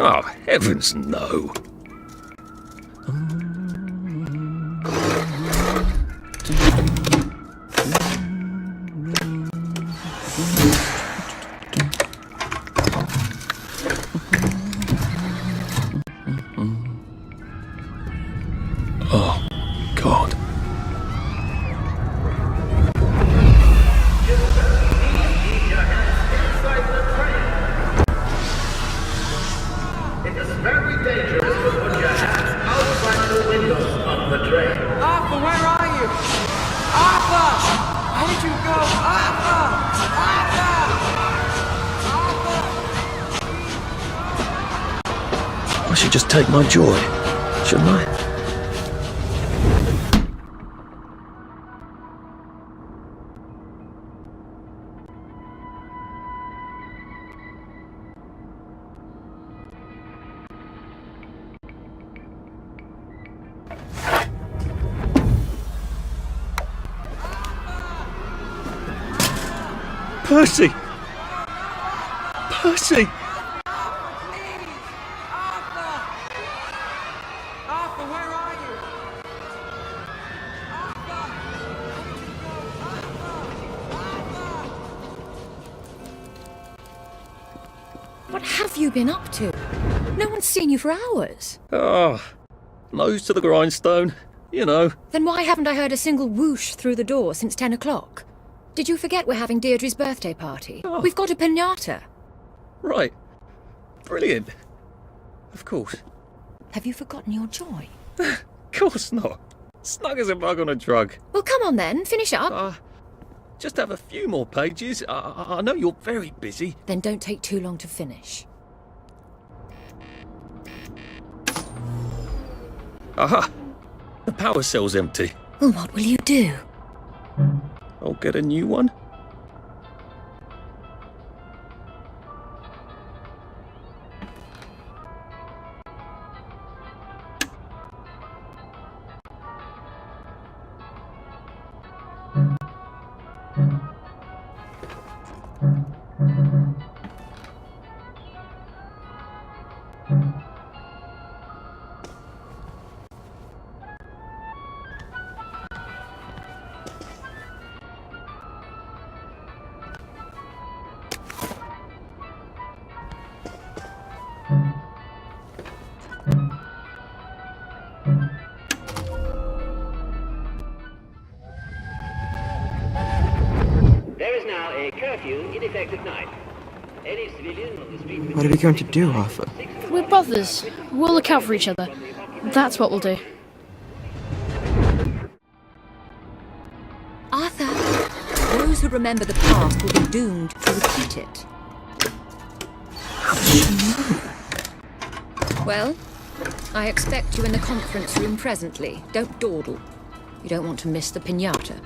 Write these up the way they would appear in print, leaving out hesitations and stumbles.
Oh, heavens no. Oh, God. It is very dangerous to put your hands outside the windows of the train. Arthur, where are you? Arthur! Where did you go? Arthur! Arthur! I should just take my joy, shouldn't I? Percy! Percy! Arthur! Arthur, where are you? Arthur! Where did you go? Arthur! What have you been up to? No one's seen you for hours. Ah, nose to the grindstone, you know. Then why haven't I heard a single whoosh through the door since 10 o'clock? Did you forget we're having Deirdre's birthday party? Oh. We've got a piñata. Right. Brilliant. Of course. Have you forgotten your joy? Of course not. Snug as a bug on a drug. Well, come on then, finish up. Just have a few more pages. I know you're very busy. Then don't take too long to finish. Aha! The power cell's empty. Well, what will you do? I'll get a new one. There is now a curfew in effect at night. Any civilian on the street... What are we going to do, Arthur? We're brothers. We'll look out for each other. That's what we'll do. Arthur, those who remember the past will be doomed to repeat it. How does she know? Well, I expect you in the conference room presently. Don't dawdle. You don't want to miss the piñata.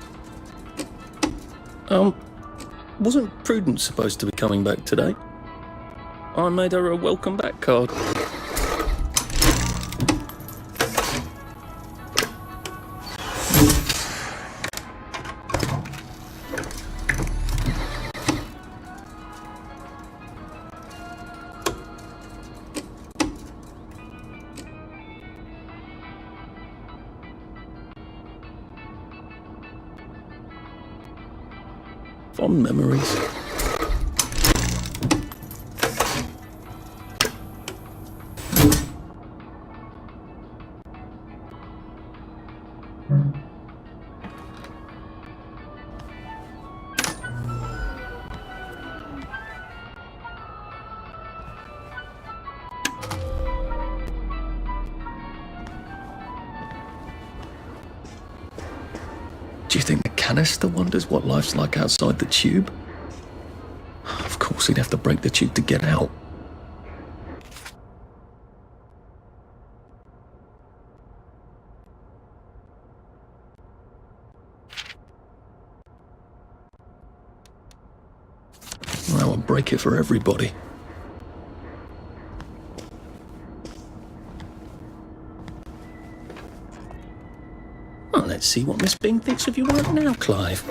Wasn't Prudence supposed to be coming back today? I made her a welcome back card. Fond memories. Do you think the canister wonders what life's like outside the tube? Of course he'd have to break the tube to get out. Well, I'll break here for everybody. Well, let's see what Miss Bing thinks of you right now, Clive.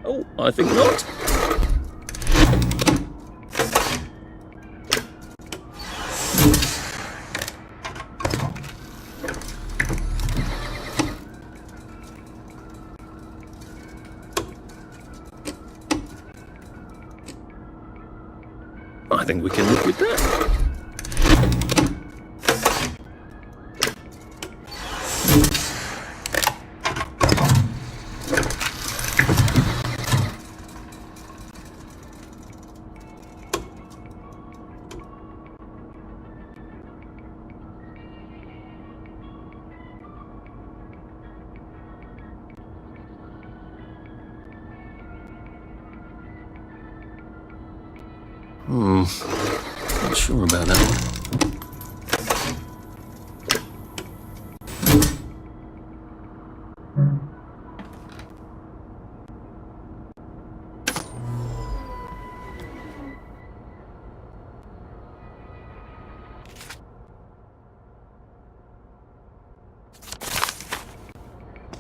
Oh, I think not. I think we can live with that. Not sure about that one.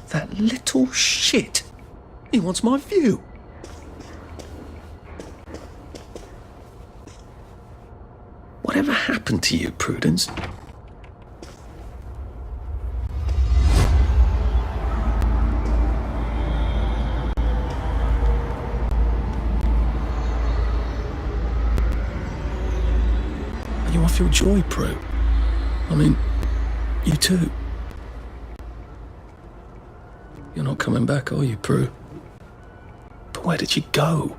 That little shit. He wants my view. Whatever happened to you, Prudence? Are you off your joy, Prue? I mean, you too. You're not coming back, are you, Prue? But where did you go?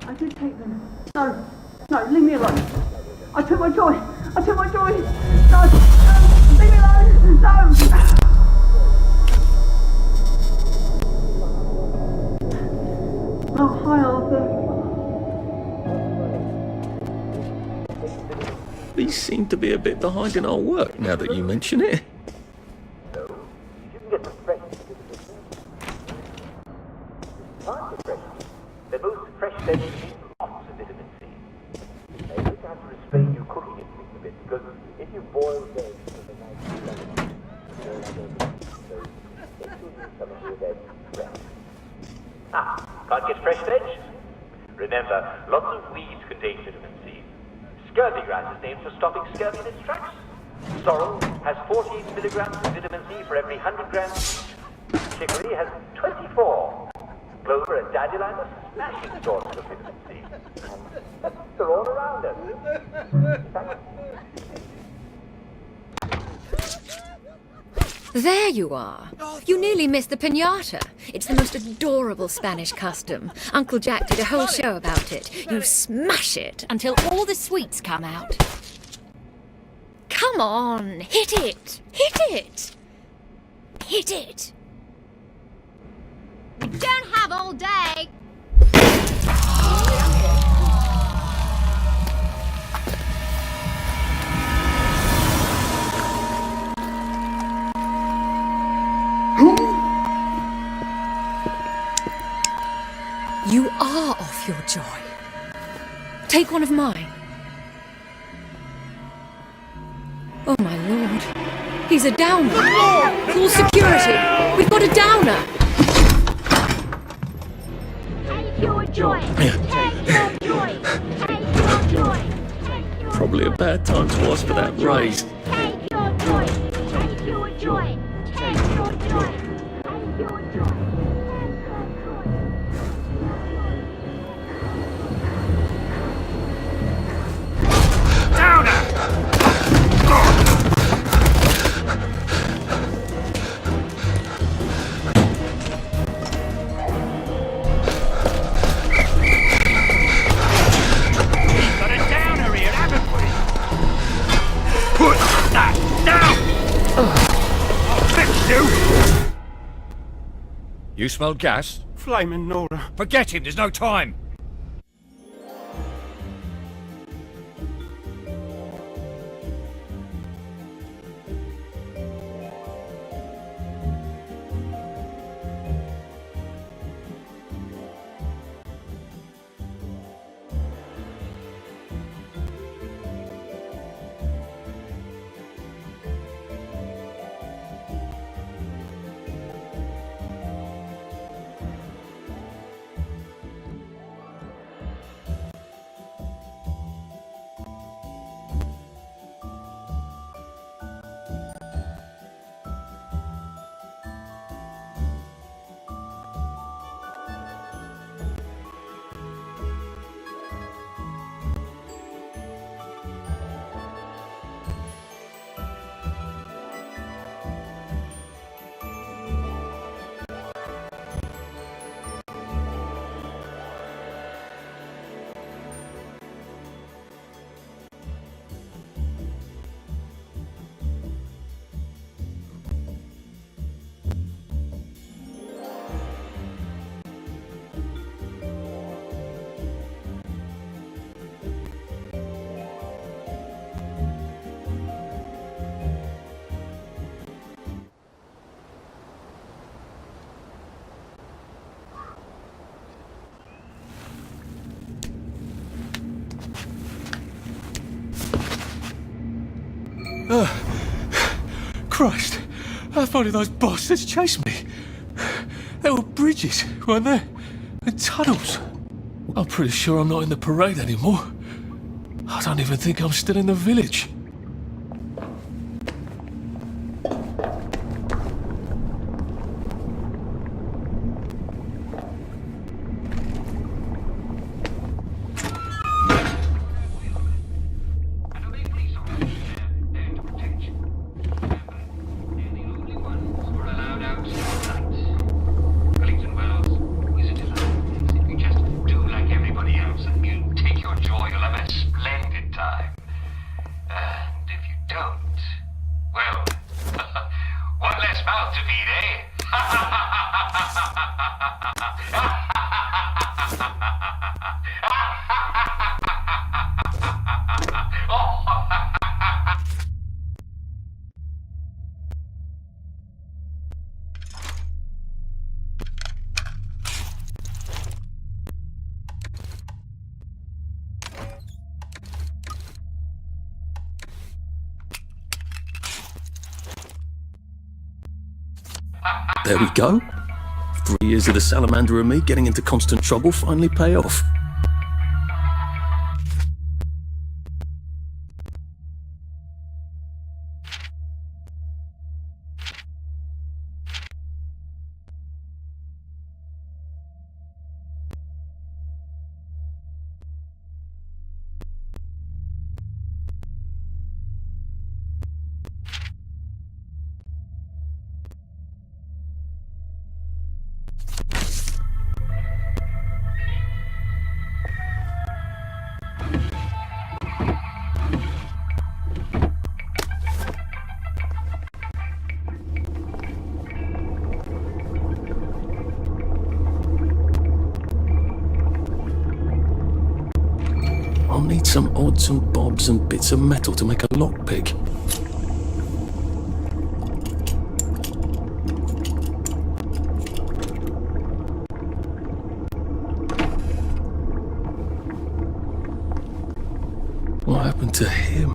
I did take them. No, no, leave me alone. I took my joy. I took my joy. No, no, leave me alone. No. Oh, hi, Arthur. These seem to be a bit behind in our work now that you mention it. The most fresh veggies need lots of vitamin C. Now you have to restrain your cooking instinct a bit, because if you boil eggs in the night, can't get fresh veg? Remember, lots of weeds contain vitamin C. Scurvy grass is named for stopping scurvy in its tracks. Sorrel has 14 milligrams of vitamin C for every 100 grams. Chicory has 24. Clover and dandelion smashing sources of efficiency. They're all around us. In fact, There you are. You nearly missed the piñata. It's the most adorable Spanish custom. Uncle Jack did a whole show about it. You smash it until all the sweets come out. Come on, hit it! Hit it! Hit it! We don't have all day. You are off your joy. Take one of mine. Oh my lord. He's a downer. Call security. We've got a downer. Take your joy. Take your joy. Take your joy. Probably a bad time to ask for that raise. Take your joy. Take your joy. Take your joy. Take your joy. You smell gas? Flaming Nora. Forget him, there's no time! Christ, how far did those bastards chase me? There were bridges, weren't there? And tunnels. I'm pretty sure I'm not in the parade anymore. I don't even think I'm still in the village. Wellington Wells, is it enough? If you just do like everybody else and you take your joy, you'll have a splendid time. And if you don't, well, one less mouth to feed, eh? There we go. 3 years of the salamander and me getting into constant trouble finally pay off. I'll need some odds and bobs and bits of metal to make a lockpick. What happened to him?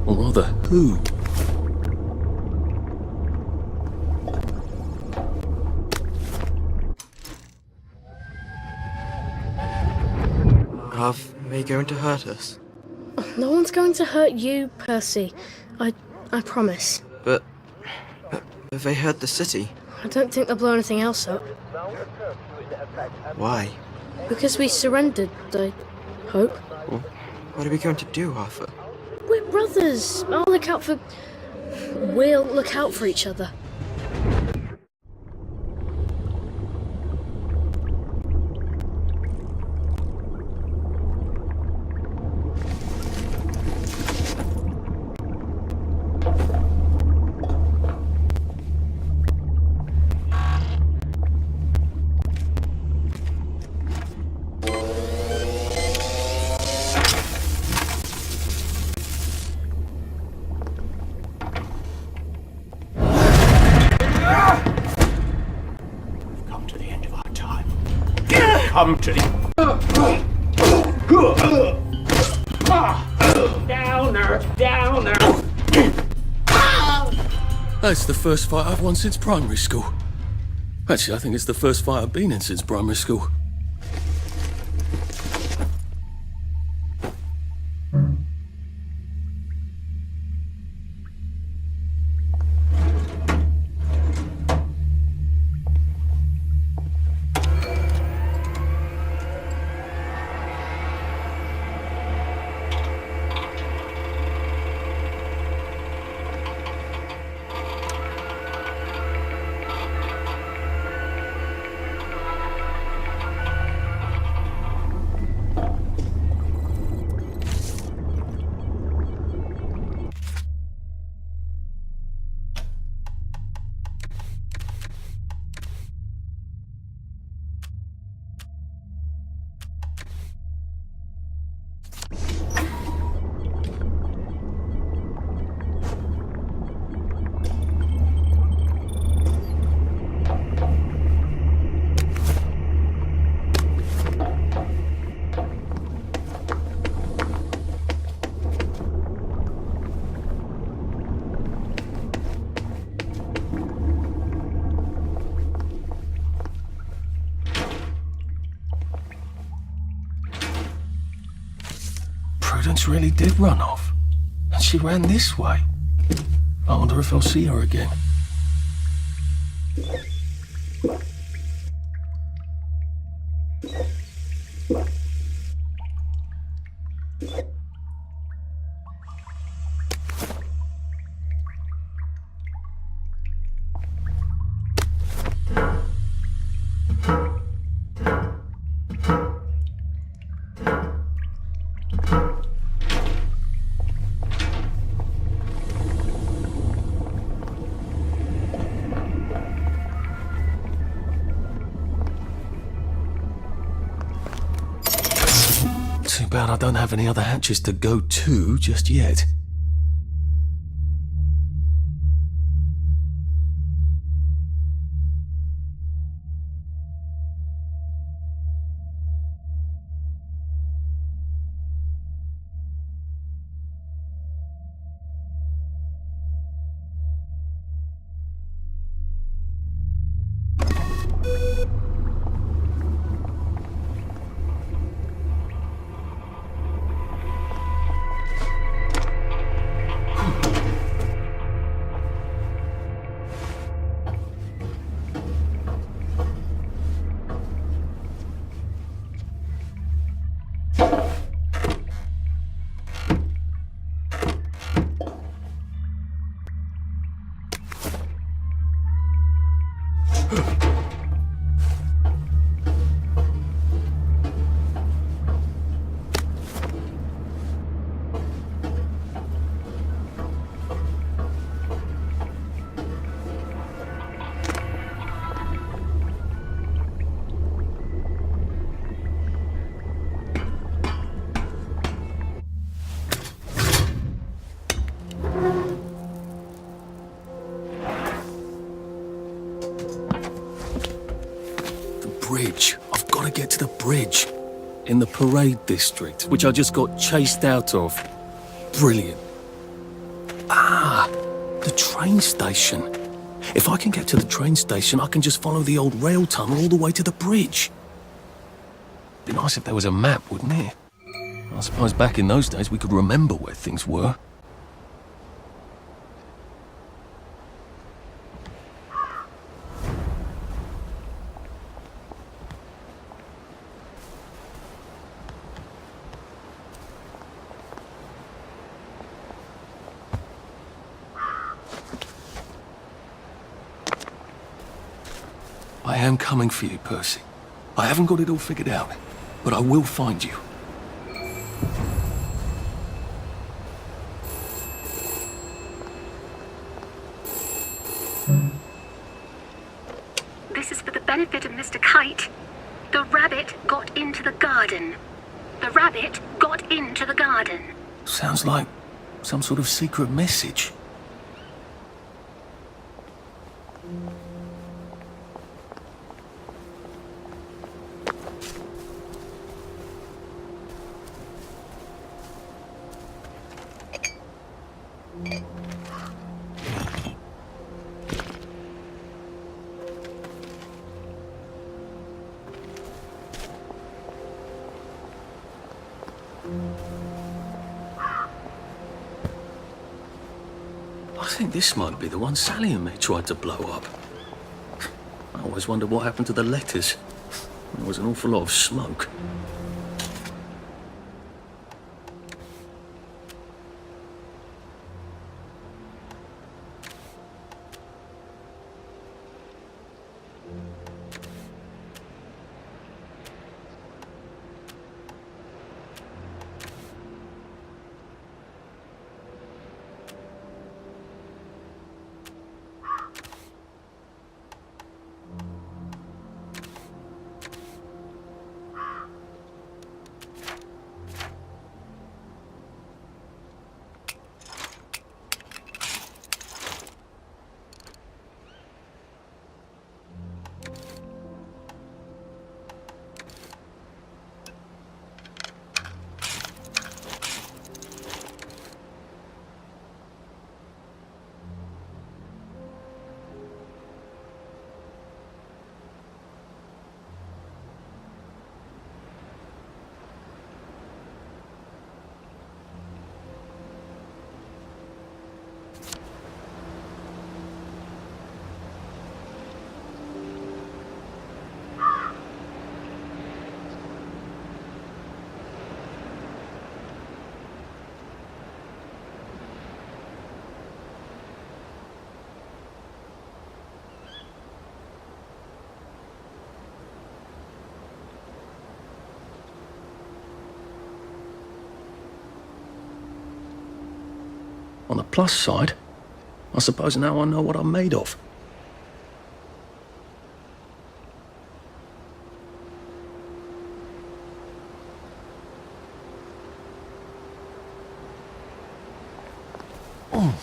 Or rather, who? Are they going to hurt us? No one's going to hurt you, Percy. I promise. But have they hurt the city? I don't think they'll blow anything else up. Why? Because we surrendered, I hope. Well, what are we going to do, Arthur? We're brothers. We'll look out for each other. Come to the... Downer! That's the first fight I've won since primary school. Actually, I think it's the first fight I've been in since primary school. Prudence really did run off. And she ran this way. I wonder if I'll see her again. Too bad I don't have any other hatches to go to just yet. in the parade district, which I just got chased out of. Brilliant. Ah, the train station. If I can get to the train station, I can just follow the old rail tunnel all the way to the bridge. Be nice if there was a map, wouldn't it? I suppose back in those days we could remember where things were. I am coming for you, Percy. I haven't got it all figured out, but I will find you. This is for the benefit of Mr. Kite. The rabbit got into the garden. The rabbit got into the garden. Sounds like some sort of secret message. I think this might be the one Sally and me tried to blow up. I always wondered what happened to the letters. There was an awful lot of smoke. On the plus side, I suppose now I know what I'm made of. Oh.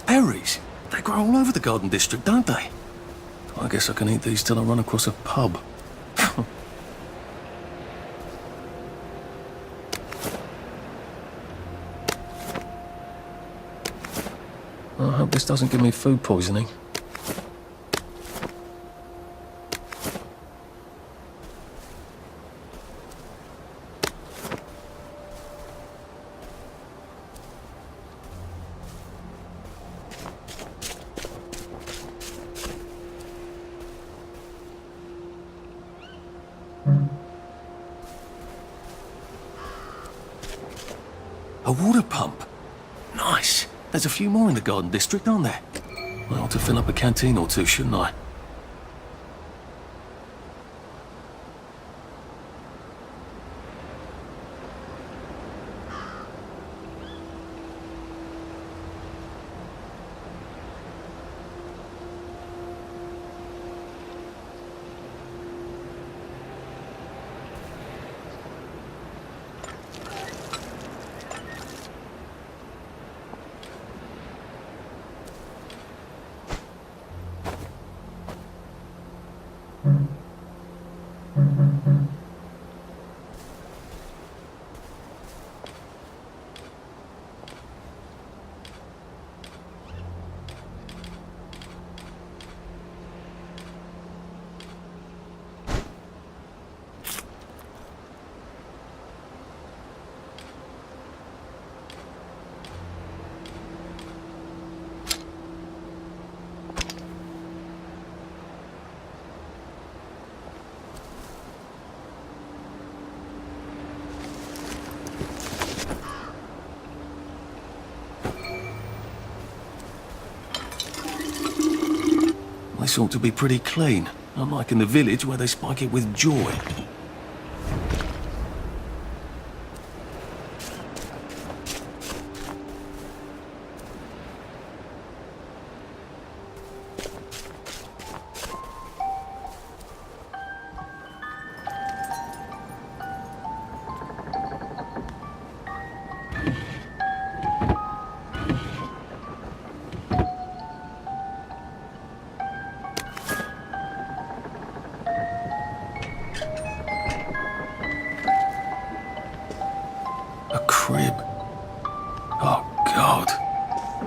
Berries. They grow all over the garden district, don't they? I guess I can eat these till I run across a pub. I hope this doesn't give me food poisoning. A water pump. Nice. There's a few more in the garden district, aren't there? I ought to fill up a canteen or two, shouldn't I? place ought to be pretty clean, unlike in the village where they spike it with joy. Crib. Oh, God.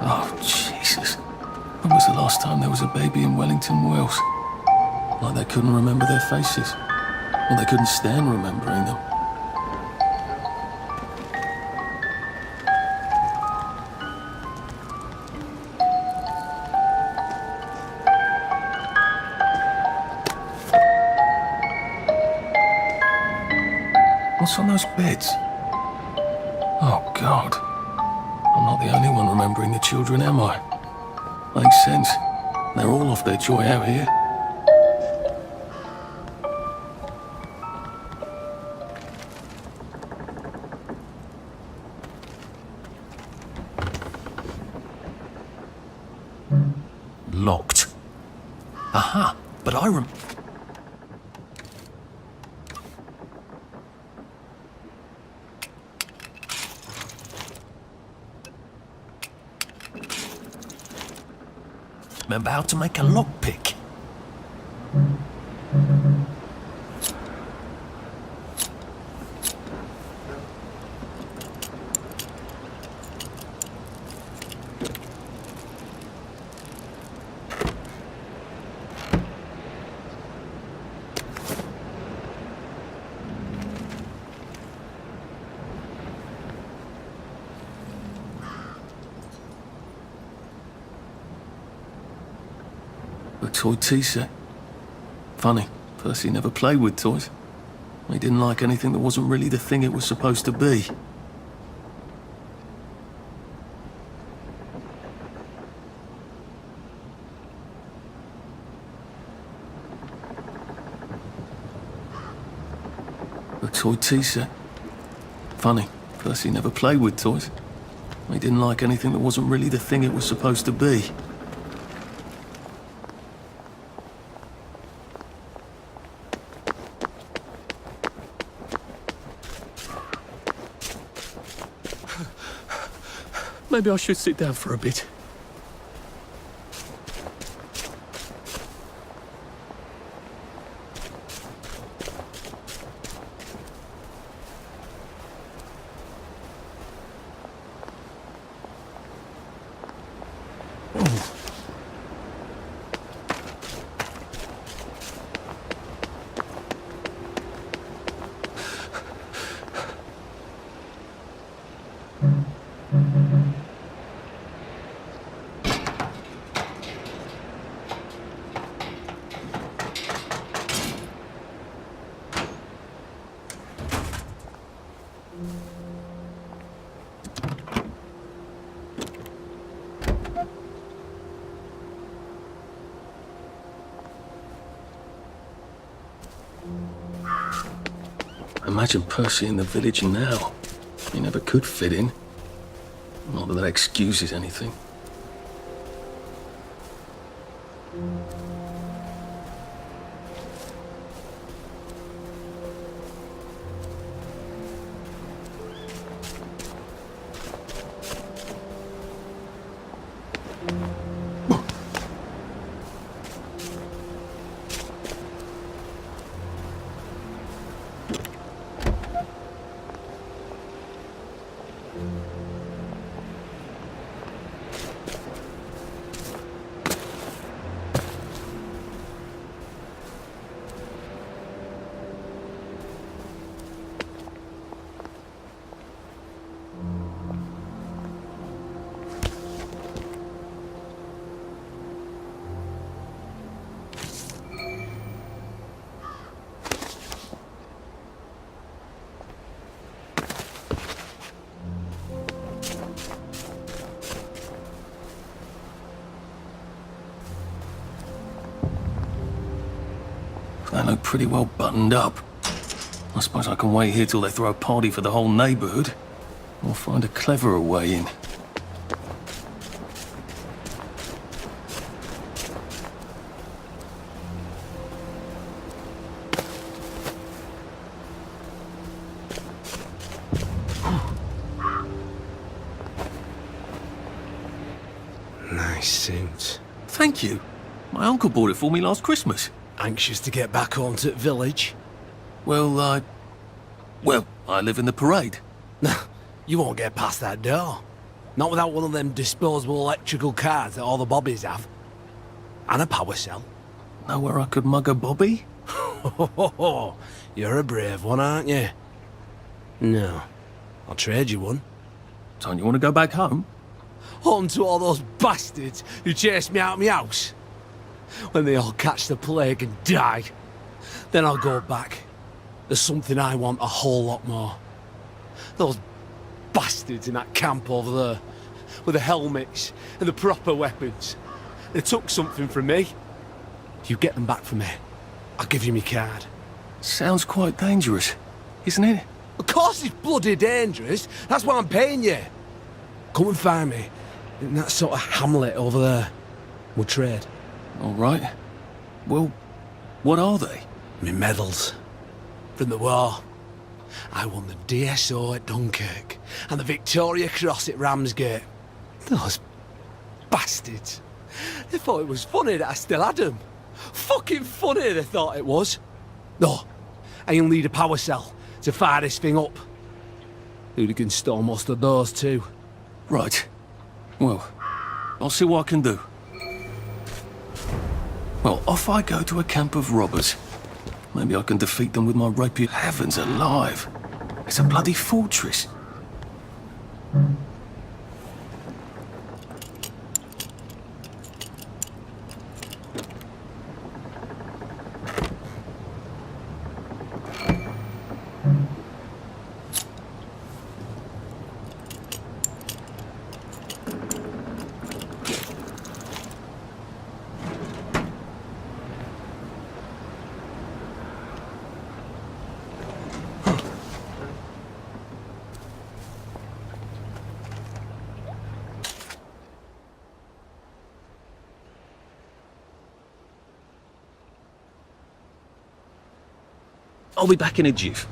Oh, Jesus. When was the last time there was a baby in Wellington Wells? Like they couldn't remember their faces. Or they couldn't stand remembering them. What's on those beds? Oh, God. I'm not the only one remembering the children, am I? Makes sense. They're all off their joy out here. Locked. Aha! But I remember how to make a lockpick. A toy tea set. Funny, Percy never played with toys. He didn't like anything that wasn't really the thing it was supposed to be. A toy tea set. Funny, Percy never played with toys. He didn't like anything that wasn't really the thing it was supposed to be. Maybe I should sit down for a bit. Imagine Percy in the village now. He never could fit in. Not that that excuses anything. They look pretty well buttoned up. I suppose I can wait here till they throw a party for the whole neighbourhood, or find a cleverer way in. Nice suit. Thank you. My uncle bought it for me last Christmas. Anxious to get back home to the village? Well, I live in the parade. You won't get past that door. Not without one of them disposable electrical cars that all the bobbies have. And a power cell. Know where I could mug a bobby? You're a brave one, aren't you? No. I'll trade you one. Don't you want to go back home? Home to all those bastards who chased me out of my house. When they all catch the plague and die, then I'll go back. There's something I want a whole lot more. Those bastards in that camp over there, with the helmets and the proper weapons. They took something from me. You get them back for me, I'll give you my card. Sounds quite dangerous, isn't it? Of course it's bloody dangerous. That's why I'm paying you. Come and find me in that sort of hamlet over there. We'll trade. All right. Well, what are they? My medals. From the war. I won the DSO at Dunkirk and the Victoria Cross at Ramsgate. Those bastards. They thought it was funny that I still had them. Fucking funny they thought it was. No, I'll need a power cell to fire this thing up. Hooligans stole most of those too. Right. Well, I'll see what I can do. Well, off I go to a camp of robbers. Maybe I can defeat them with my rapier. Heavens alive! It's a bloody fortress. I'll be back in a jiff.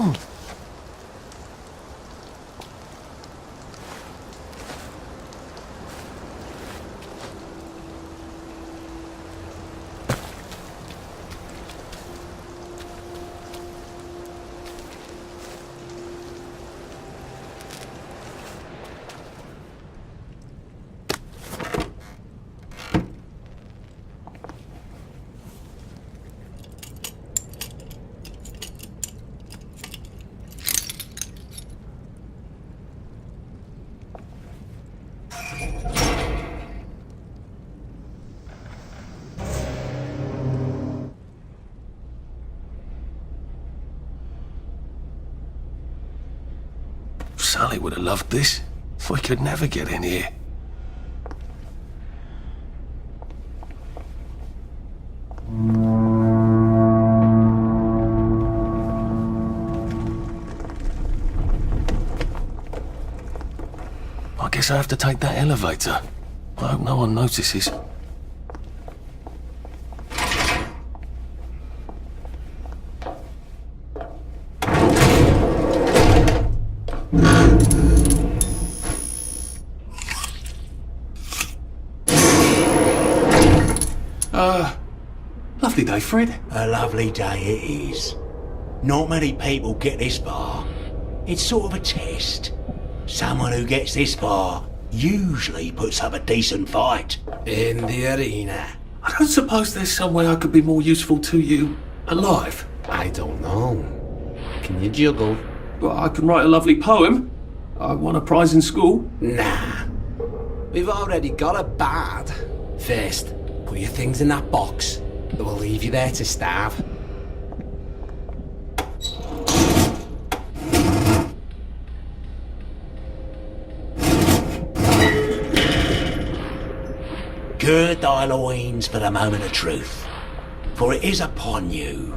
on. Sally would have loved this. We could never get in here. I guess I have to take that elevator. I hope no one notices. Lovely day, Fred. A lovely day it is. Not many people get this far. It's sort of a test. Someone who gets this far usually puts up a decent fight. In the arena. I don't suppose there's some way I could be more useful to you alive. I don't know. Can you juggle? Well, I can write a lovely poem. I won a prize in school. Nah. We've already got a bard. First, put your things in that box. That will leave you there to starve. Gird thy loins for the moment of truth, for it is upon you.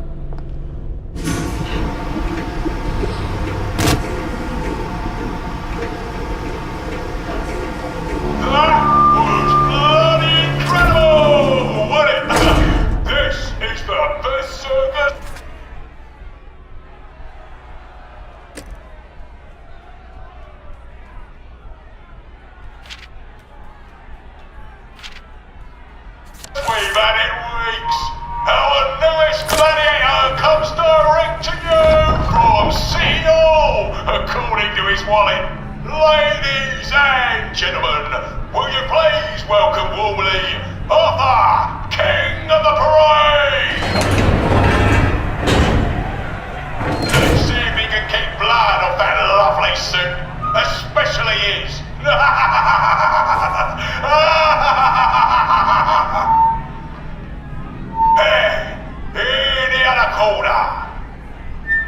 Ladies and gentlemen, will you please welcome warmly Arthur, King of the Parade! Let's see if he can keep blood off that lovely suit, especially his. Hey, in the other corner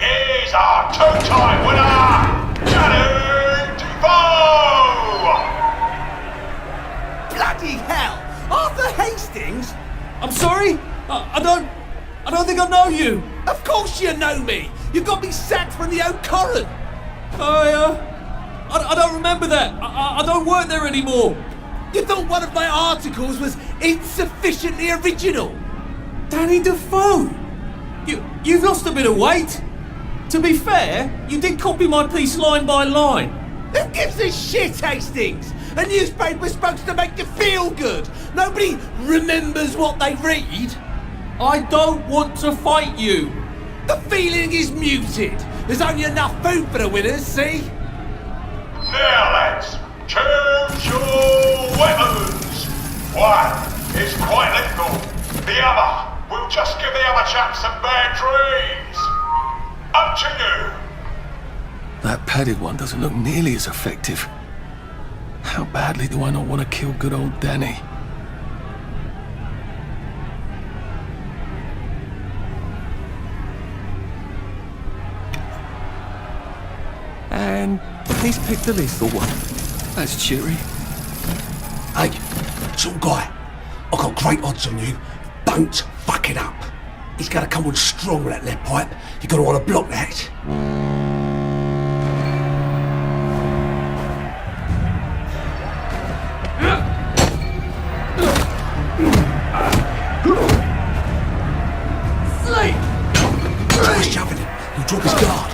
is our two-time winner, Johnny! Bloody hell! Arthur Hastings? I'm sorry? I don't think I know you. Of course you know me. You got me sacked from the Oak Current. I don't remember that. I don't work there anymore. You thought one of my articles was insufficiently original? Danny Defoe! You've lost a bit of weight. To be fair, you did copy my piece line by line. Who gives a shit, Hastings? A newspaper's supposed to make you feel good. Nobody remembers what they read. I don't want to fight you. The feeling is muted. There's only enough food for the winners, see? Now, lads, choose your weapons. One is quite lethal. The other will just give the other chaps some bad dreams. Up to you. That padded one doesn't look nearly as effective. How badly do I not want to kill good old Danny? And he's picked the lethal one. That's cheery. Hey, some guy, I've got great odds on you. Don't fuck it up. He's got to come on strong with that lead pipe. You're going to want to block that. He's shoving him. He'll drop his guard.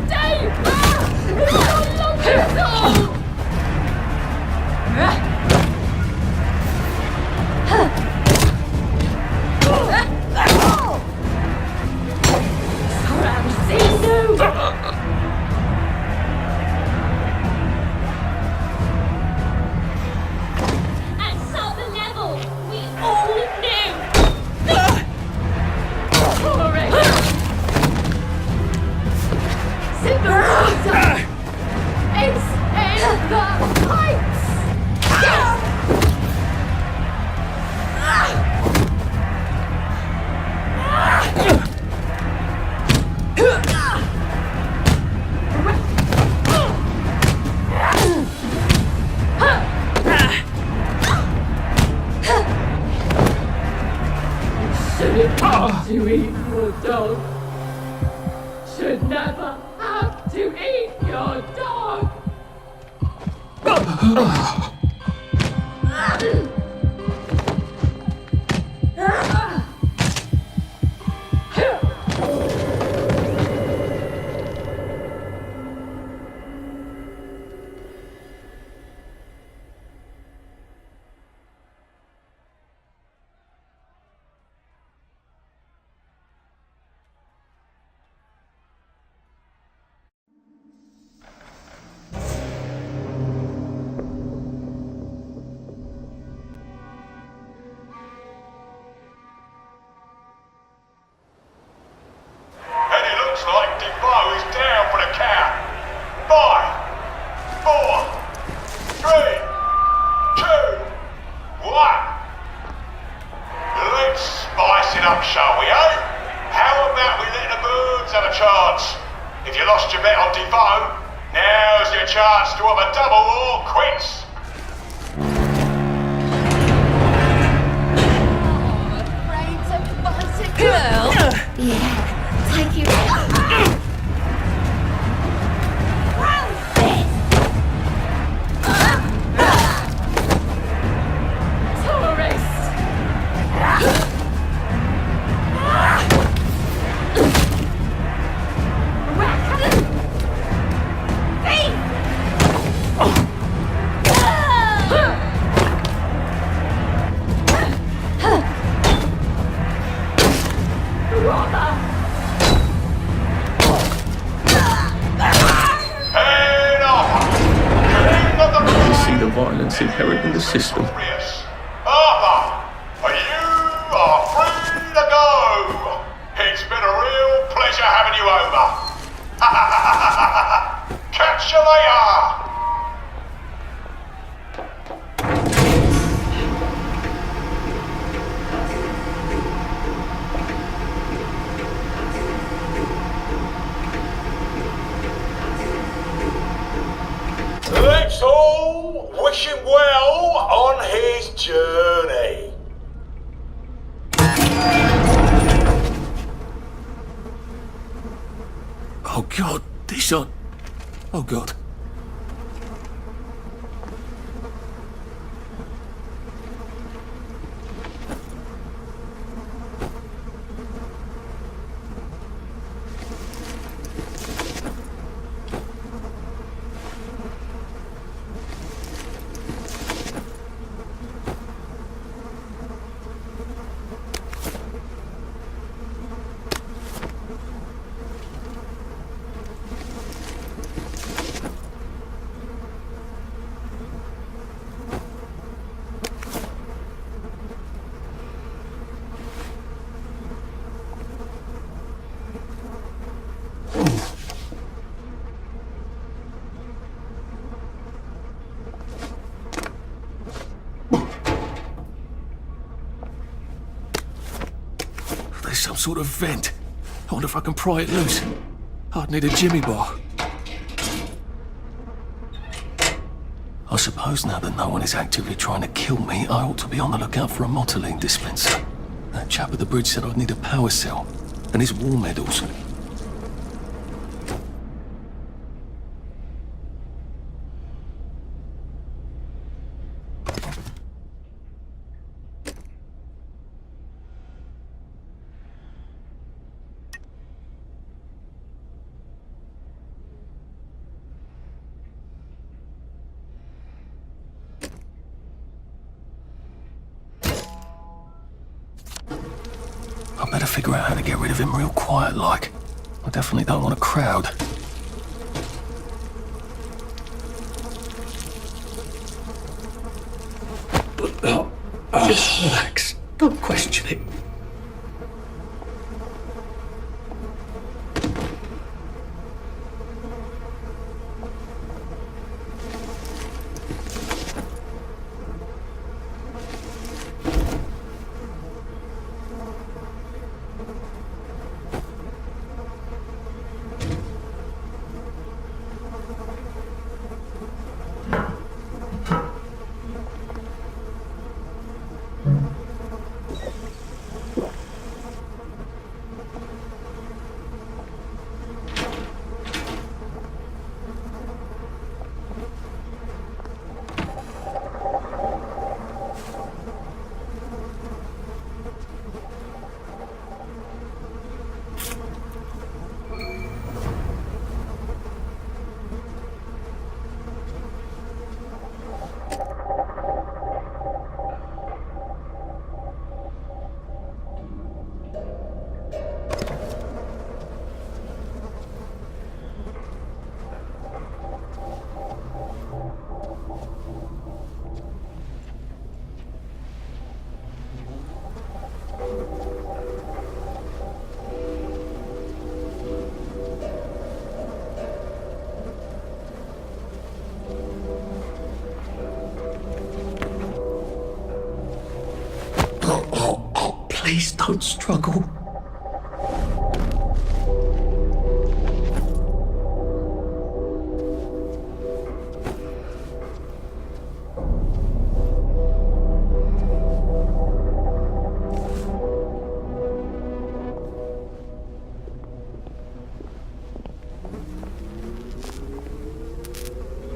Dave! It's so long At some level, we all knew. Cinderella is in the pipes! Shouldn't have to eat your dog. Should never have to eat your dog. And it looks like Defoe is down for the count. 5, 4, 3, 2, 1. Let's spice it up, shall we, eh? How about we let the birds have a chance? If you lost your bet on Defoe, now's your chance to have a double or quits. Girl? Yeah, take you. Head off! King of the You see the violence inherent in the system. Arthur, you are free to go. It's been a real pleasure having you over. Catch you later. Let's all wish him well on his journey. Oh God, these are... Oh God. There's some sort of vent. I wonder if I can pry it loose. I'd need a jimmy bar. I suppose now that no one is actively trying to kill me, I ought to be on the lookout for a motoline dispenser. That chap at the bridge said I'd need a power cell. And his war medals. I better figure out how to get rid of him real quiet like. I definitely don't want a crowd. Just relax. Don't question it. Please don't struggle.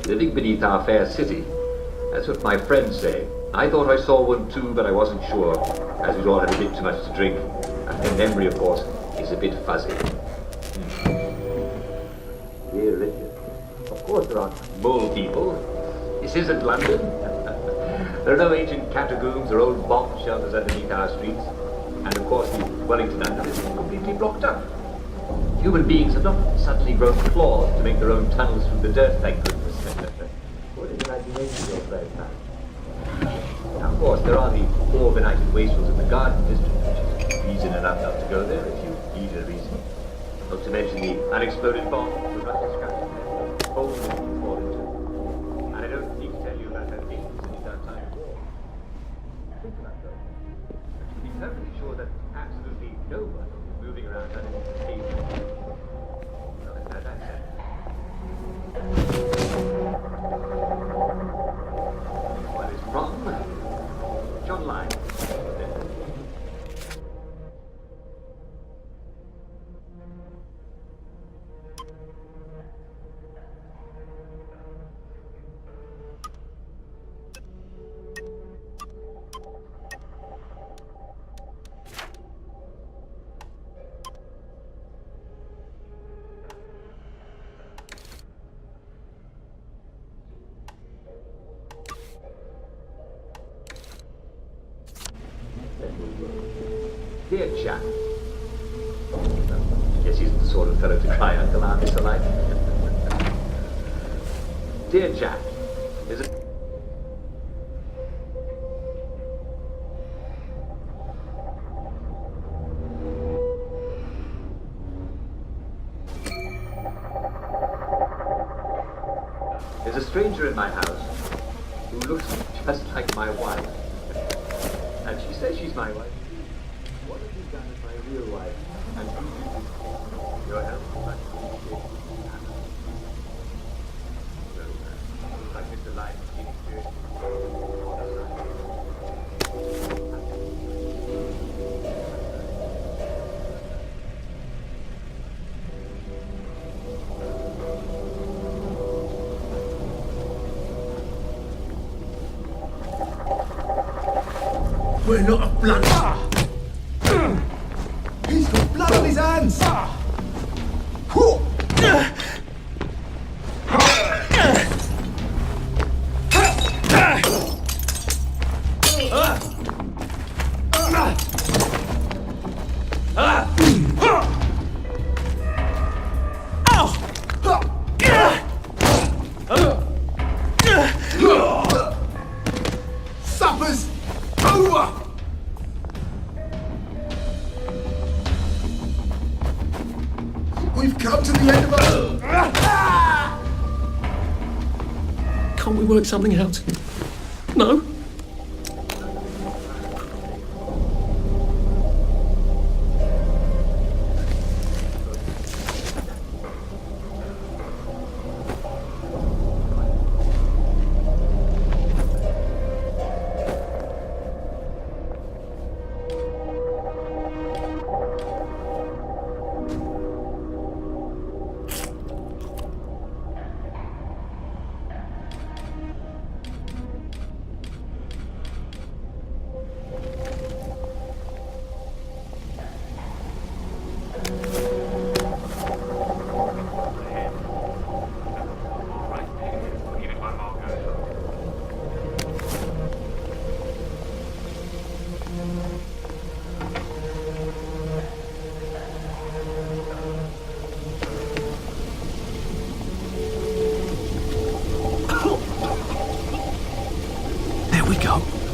Living beneath our fair city. That's what my friends say. I thought I saw one too, but I wasn't sure, as we'd all had a bit too much to drink. And my memory, of course, is a bit fuzzy. Dear Richard, of course there aren't mole people. This isn't London. There are no ancient catacombs or old bomb shelters underneath our streets. And of course the Wellington is completely blocked up. Human beings have not suddenly grown claws to make their own tunnels through the dirt, thank goodness. What is imagination you're playing now? Now, of course, there are the all-benighted wastrels in the garden district, which is reason enough not to go there if you need a reason. Not to mention the unexploded bomb, the Russian scratch, holes that you fall into. And I don't need to tell you about her things in that time of war. Think about that. To be perfectly sure that absolutely no one is moving around underneath the table. Now, that's that. What is wrong? John Lyne. Dear chap. Guess he's the sort of fellow to cry Uncle Army so like. Dear Jack, is it... There's a stranger in my house who looks just like my wife. And she says she's my wife. What have you done as my real wife? And who you do? Your help is much appreciated. Like Mr. Lyne, We're not a blood. He's got blood on his hands. Can't we work something out? No?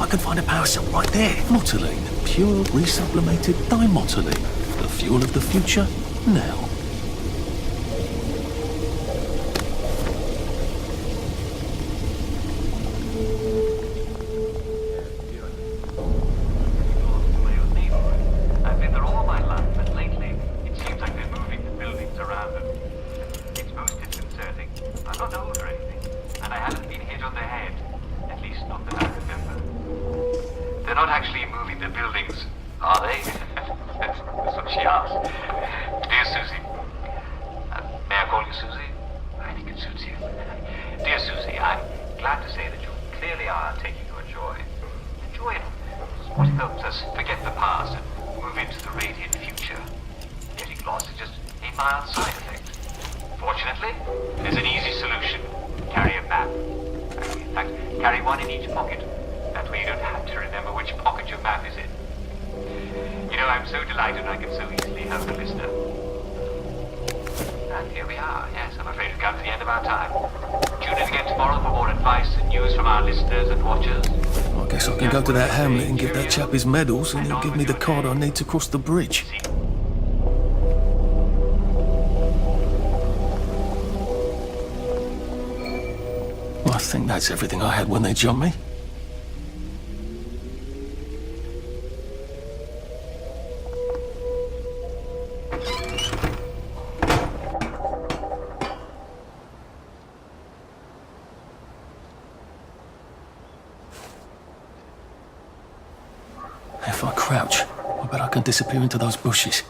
I can find a power cell right there. Motoline, pure resublimated dimotoline. The fuel of the future, now. I've been there all my life, but lately it seems like they're moving the buildings around them. It's most disconcerting. I'm not old or anything, and I haven't been hit on the head. At least not that I remember. They're not actually moving the buildings, are they? That's what she asked. Dear Susie. May I call you Susie? I think it suits you. Dear Susie, I'm glad to say that you clearly are taking your joy. The joy in what helps us forget the past and move into the radiant future. Getting lost is just a mild side effect. Fortunately, there's an easy solution. Carry a map. In fact, carry one in each pocket. That way you don't have to remember which pocket your map is in. You know, I'm so delighted I can so easily help a listener. And here we are. Yes, I'm afraid we've come to the end of our time. Tune in again tomorrow for more advice and news from our listeners and watchers. I guess I can go to that hamlet and give that chap his medals, and he'll give me the card I need to cross the bridge. I think that's everything I had when they jumped me. If I crouch, I bet I can disappear into those bushes.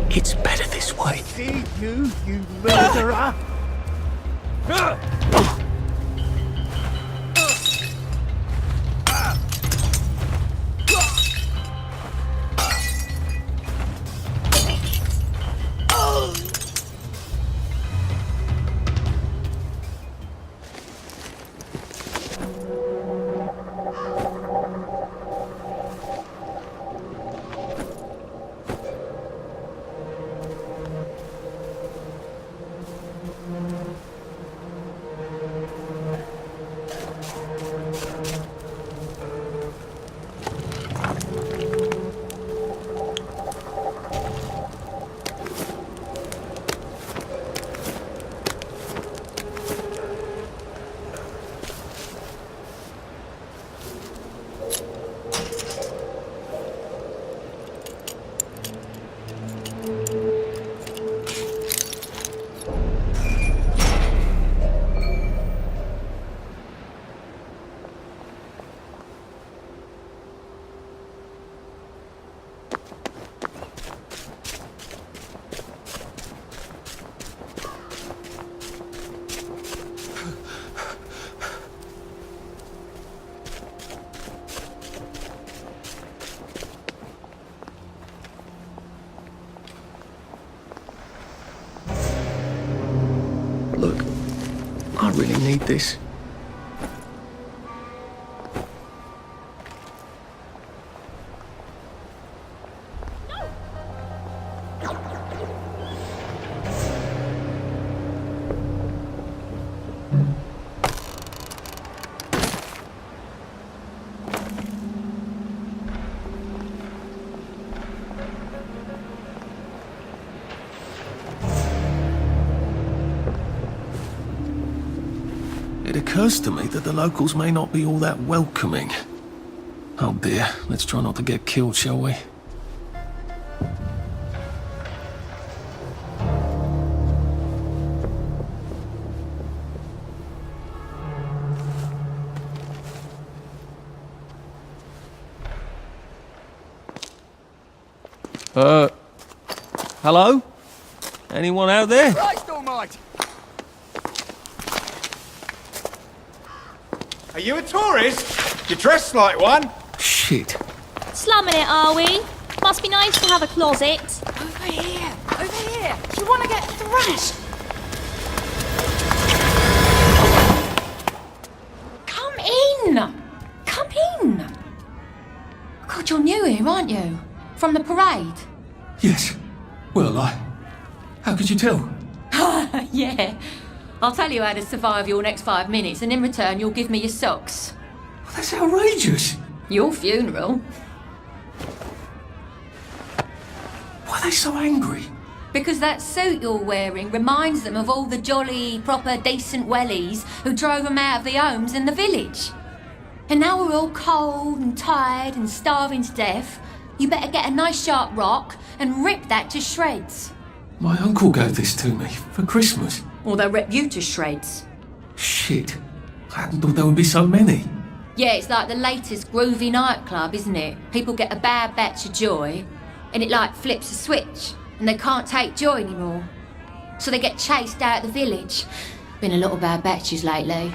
It's better this way. See you murderer! Look, I really need this. It occurs to me that the locals may not be all that welcoming. Oh dear, let's try not to get killed, shall we? Hello? Anyone out there? Christ almighty! Are you a tourist? You're dressed like one. Shit. Slumming it, are we? Must be nice to have a closet. Over here! Over here! Do you want to get thrashed? Come in! Come in! God, you're new here, aren't you? From the parade? Yes. Well, how could you tell? Yeah. I'll tell you how to survive your next 5 minutes, and in return you'll give me your socks. Well, that's outrageous. Your funeral. Why are they so angry? Because that suit you're wearing reminds them of all the jolly, proper, decent wellies who drove them out of their homes in the village. And now we're all cold and tired and starving to death. You better get a nice sharp rock and rip that to shreds. My uncle gave this to me for Christmas. Or they'll rip you to shreds. Shit. I hadn't thought there would be so many. Yeah, it's like the latest groovy nightclub, isn't it? People get a bad batch of joy, and it like flips a switch, and they can't take joy anymore. So they get chased out of the village. Been a lot of bad batches lately.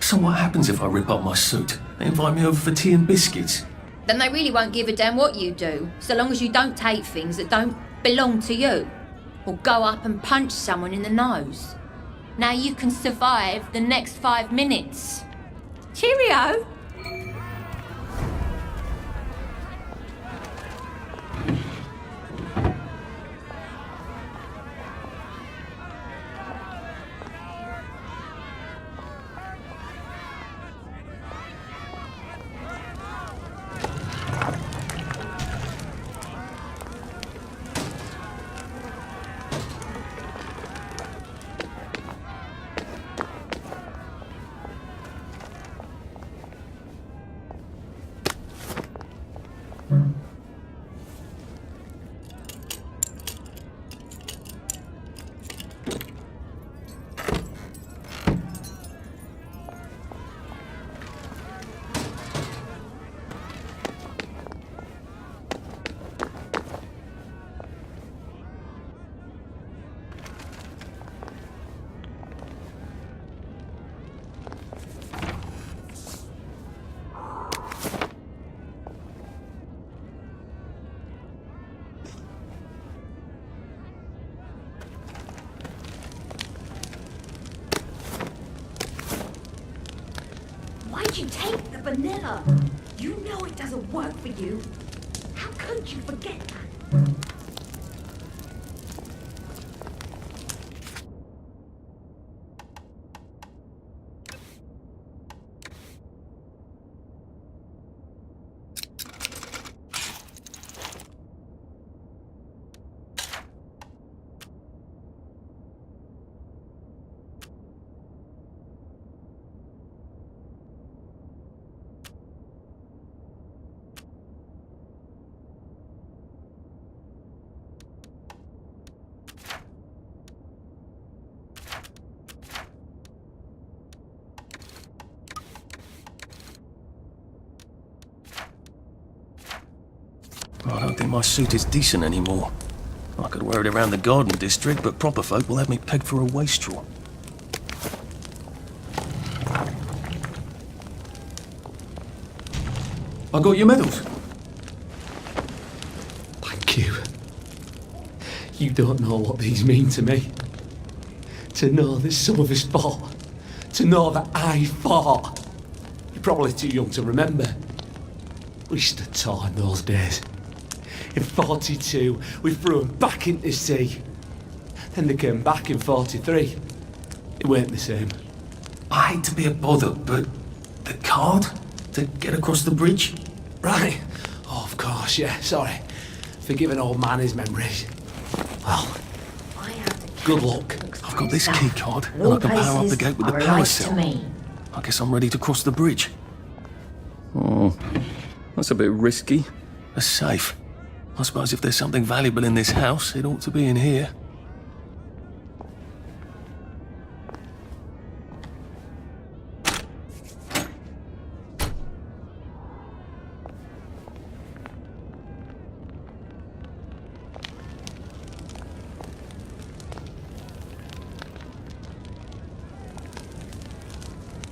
So what happens if I rip up my suit? They invite me over for tea and biscuits. Then they really won't give a damn what you do, so long as you don't take things that don't belong to you. Or go up and punch someone in the nose. Now you can survive the next 5 minutes. Cheerio! Why'd you take the vanilla? You know it doesn't work for you. How could you forget that? I don't think my suit is decent anymore. I could wear it around the garden district, but proper folk will have me pegged for a wastrel. I got your medals. Thank you. You don't know what these mean to me. To know that some of us fought. To know that I fought. You're probably too young to remember. We stood tall in those days. In 42, we threw them back into the sea. Then they came back in 43. It weren't the same. I hate to be a bother, but the card to get across the bridge? Right. Oh, of course, yeah, sorry. Forgive an old man his memories. Well, good luck. I've got this key card, and I can power up the gate with the power cell. I guess I'm ready to cross the bridge. Oh, that's a bit risky. A safe. I suppose if there's something valuable in this house, it ought to be in here.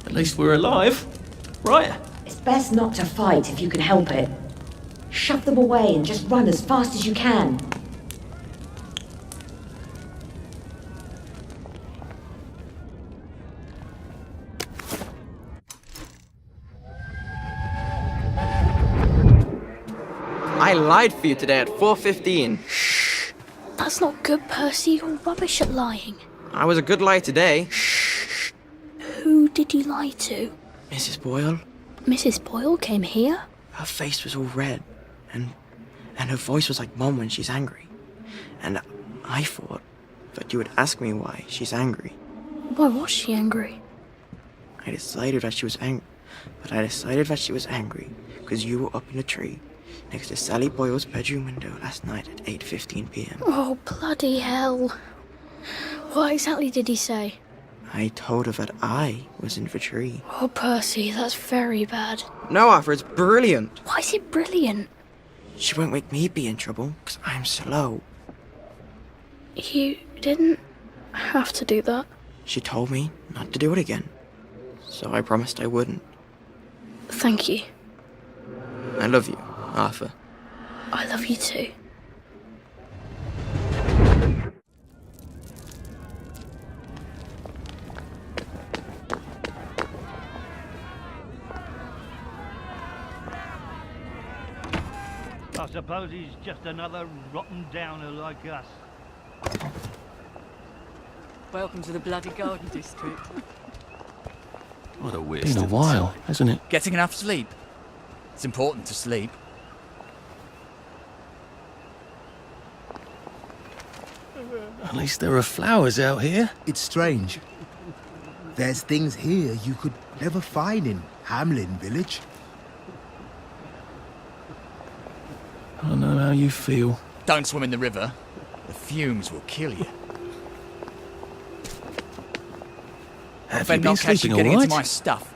At least we're alive, right? It's best not to fight if you can help it. Shove them away and just run as fast as you can. I lied for you today at 4:15. That's not good, Percy. You're rubbish at lying. I was a good liar today. Who did you lie to? Mrs. Boyle. Mrs. Boyle came here? Her face was all red, and her voice was like Mom when she's angry. And I thought that you would ask me why she's angry. Why was she angry? I decided that she was angry because you were up in a tree next to Sally Boyle's bedroom window last night at 8:15 p.m. Oh, bloody hell. What exactly did he say? I told her that I was in the tree. Oh, Percy, that's very bad. No, Arthur, it's brilliant. Why is it brilliant? She won't make me be in trouble, because I'm slow. You didn't have to do that. She told me not to do it again, so I promised I wouldn't. Thank you. I love you, Arthur. I love you too. I suppose he's just another rotten downer like us. Welcome to the bloody Garden District. What a waste. Been a while, hasn't it? Getting enough sleep. It's important to sleep. At least there are flowers out here. It's strange. There's things here you could never find in Hamlin Village. I don't know how you feel. Don't swim in the river. The fumes will kill you. Have Better you been not catch you sleeping getting all into right? my stuff.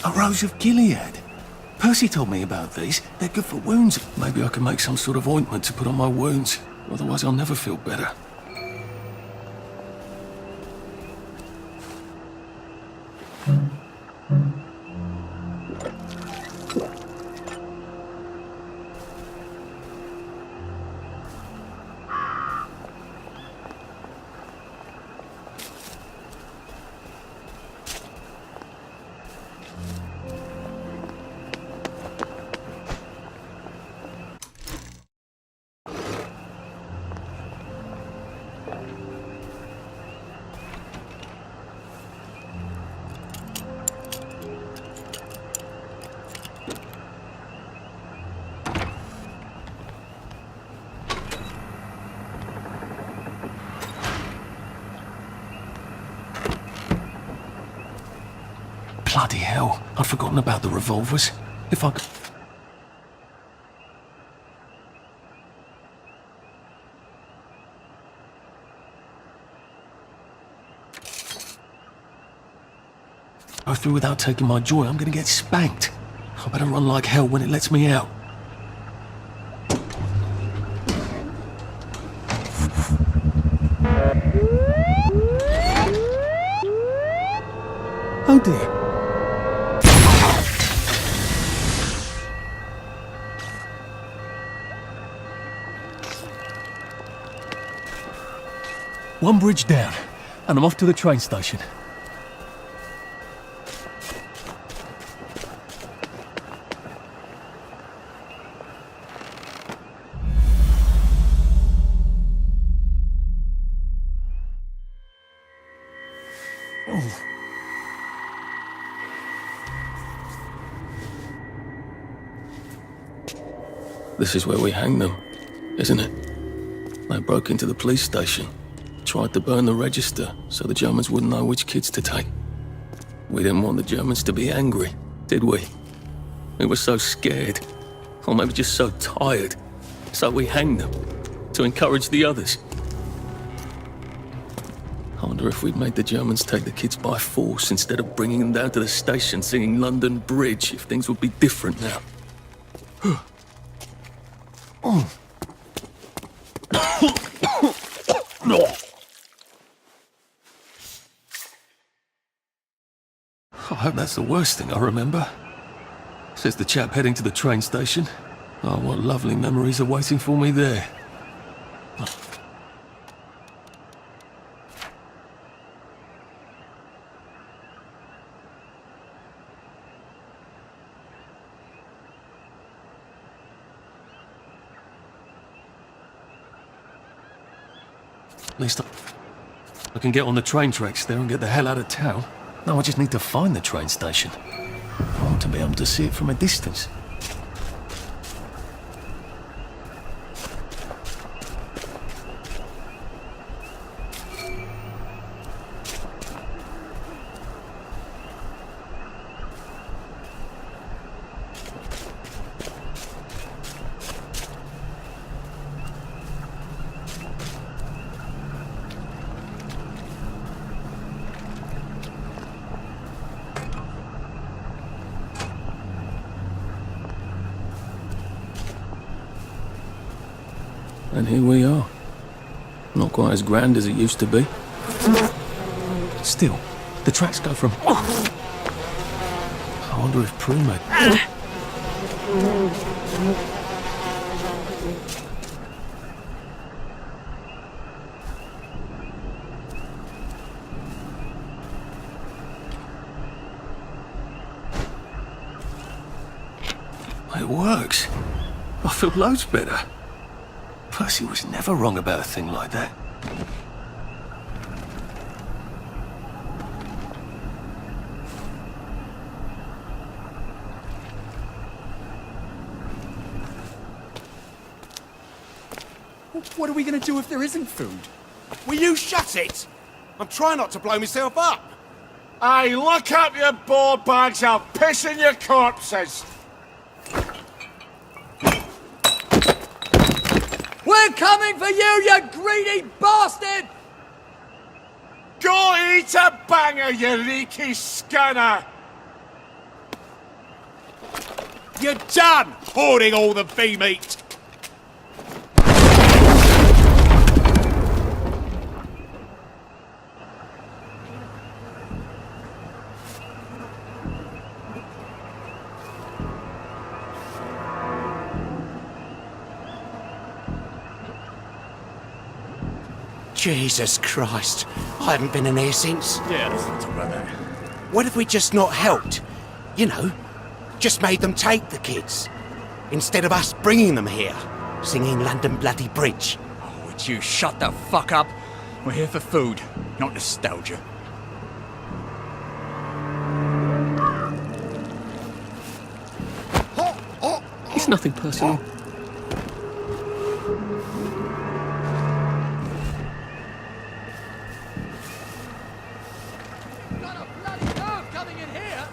A Rose of Gilead. Percy told me about these. They're good for wounds. Maybe I can make some sort of ointment to put on my wounds. Otherwise I'll never feel better. Bloody hell, I'd forgotten about the revolvers. If I could... go through without taking my joy, I'm gonna get spanked. I better run like hell when it lets me out. Oh dear. One bridge down, and I'm off to the train station. This is where we hang them, isn't it? They broke into the police station, tried to burn the register so the Germans wouldn't know which kids to take. We didn't want the Germans to be angry, did we? We were so scared, or maybe just so tired, so we hanged them to encourage the others. I wonder if we'd made the Germans take the kids by force instead of bringing them down to the station singing London Bridge, if things would be different now. I hope that's the worst thing I remember. Says the chap heading to the train station. Oh, what lovely memories are waiting for me there. At least I can get on the train tracks there and get the hell out of town. Now I just need to find the train station. I want to be able to see it from a distance. And here we are. Not quite as grand as it used to be. Still, the tracks go from... I wonder if Prima... It works. I feel loads better. Percy was never wrong about a thing like that. What are we going to do if there isn't food? Will you shut it? I'm trying not to blow myself up. Hey, look up your board bags, I'll piss in your corpses. We're coming for you, you greedy bastard! Go eat a banger, you leaky scunner! You're done hoarding all the bee meat! Jesus Christ, I haven't been in here since. Yeah, let's not talk about that. What if we just not helped? You know, just made them take the kids. Instead of us bringing them here, singing London Bloody Bridge. Oh, would you shut the fuck up? We're here for food, not nostalgia. It's nothing personal. Got a bloody nerve coming in here!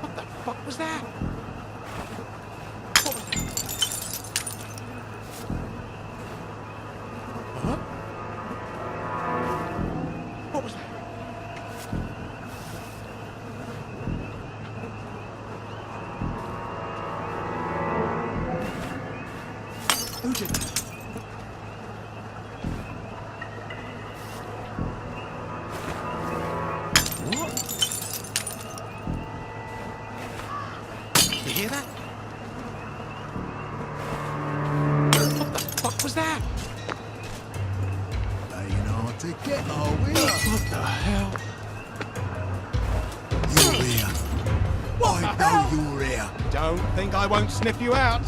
What the fuck was that? What was that? Huh? What was that? Who did that? You hear that? What the fuck was that? Ain't hard to get, are we? What the hell? You're here. I know you're here. Don't think I won't sniff you out.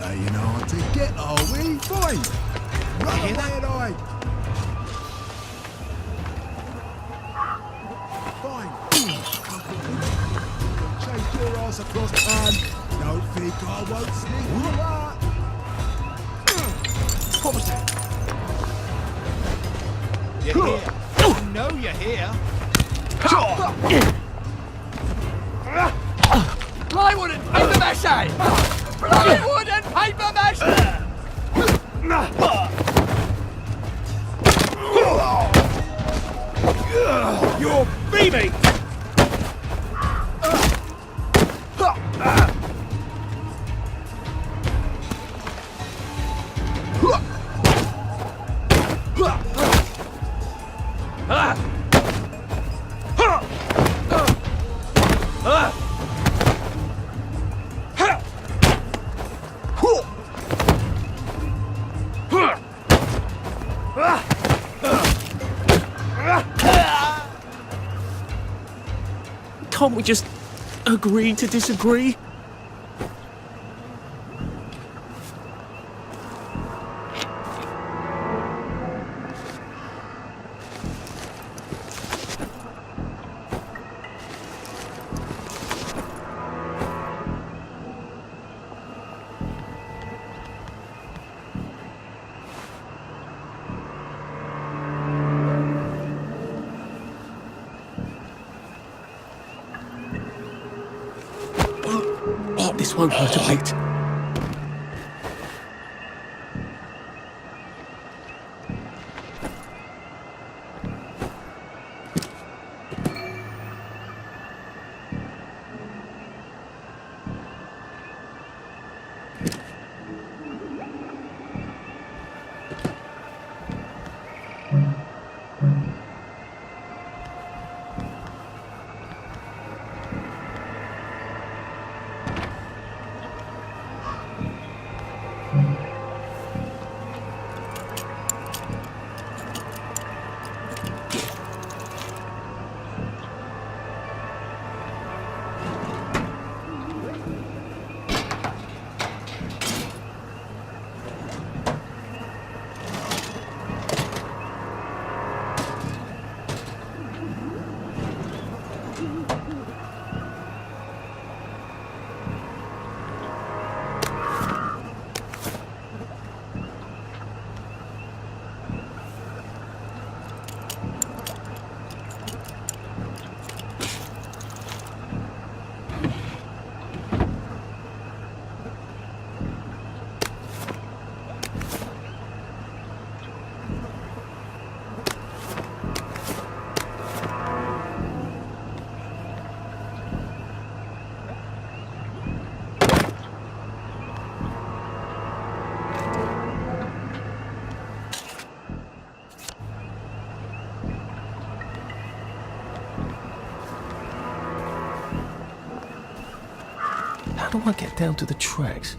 Ain't hard to get, are we? Fine. Run hear away that? and hide. Fine. Chase your ass across the pan. Don't think I won't sneak you out. What was that? You're here. You know you're here. Plywood and paper mache! Plywood and paper mache! You're beaming! Can't we just agree to disagree? This won't hurt a bit. How do I get down to the tracks?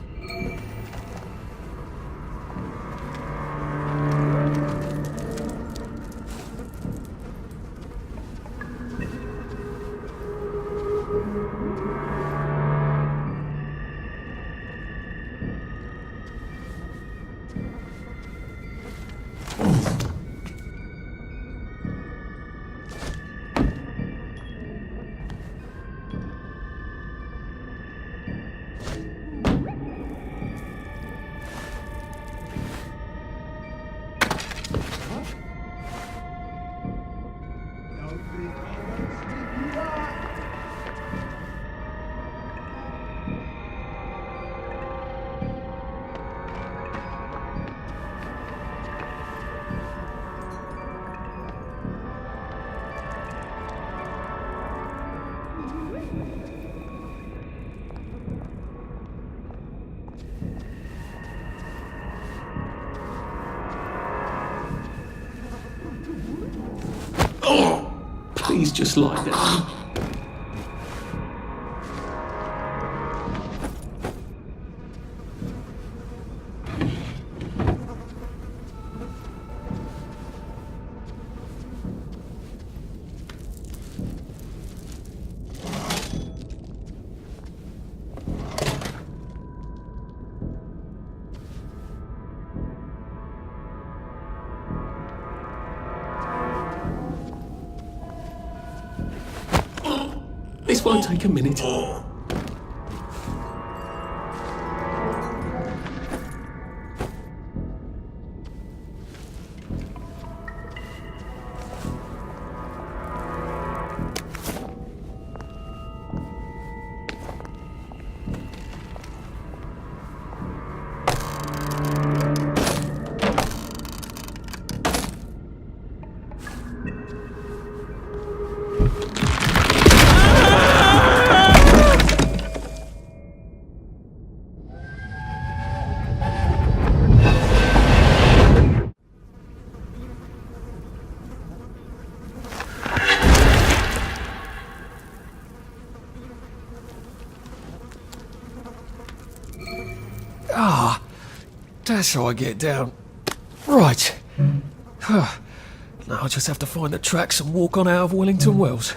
Oh, please just lie down. This won't take a minute. Ah, that's how I get down. Right. Now I just have to find the tracks and walk on out of Wellington Wells.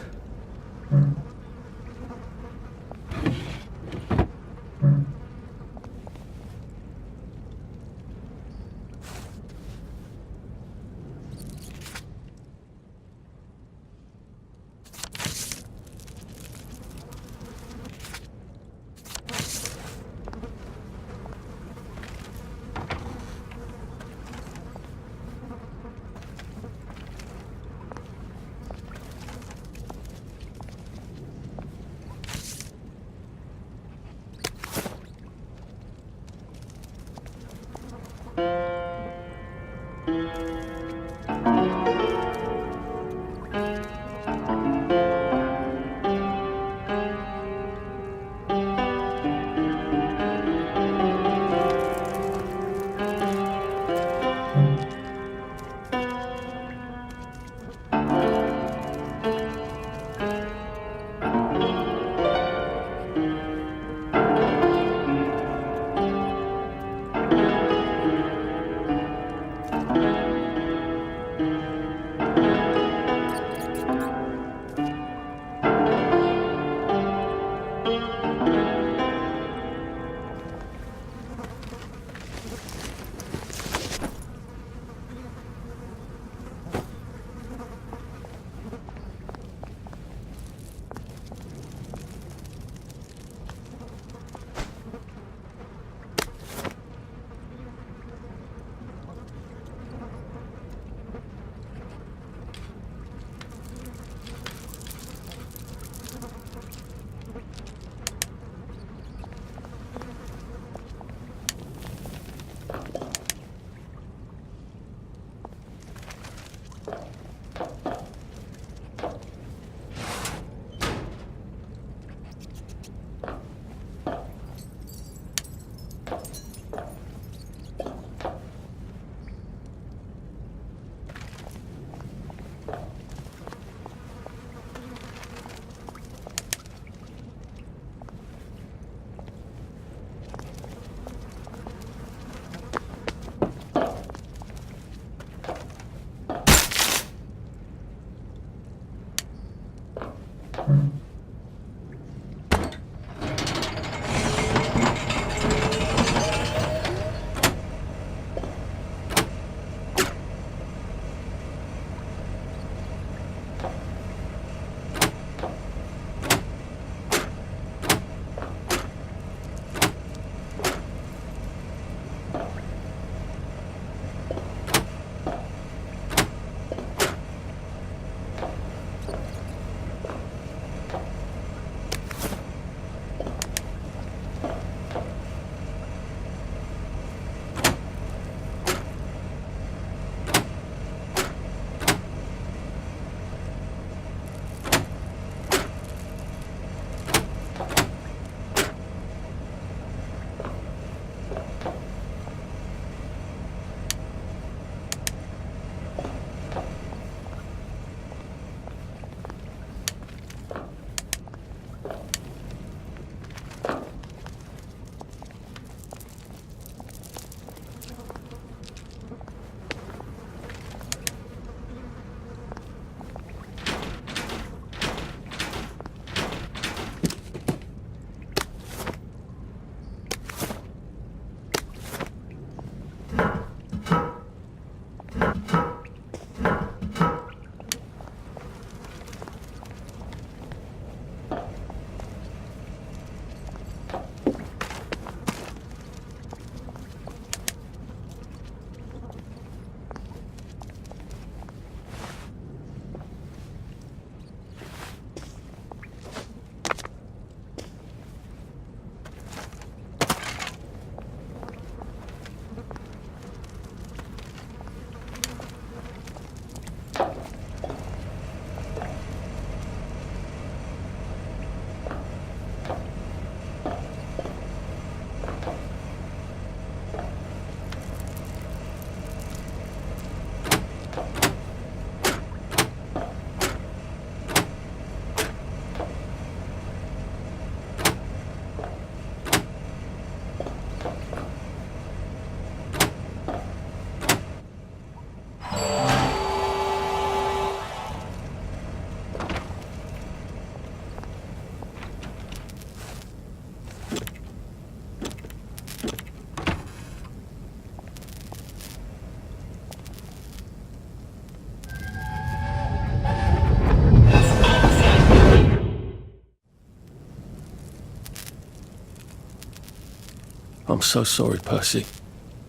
I'm so sorry, Percy.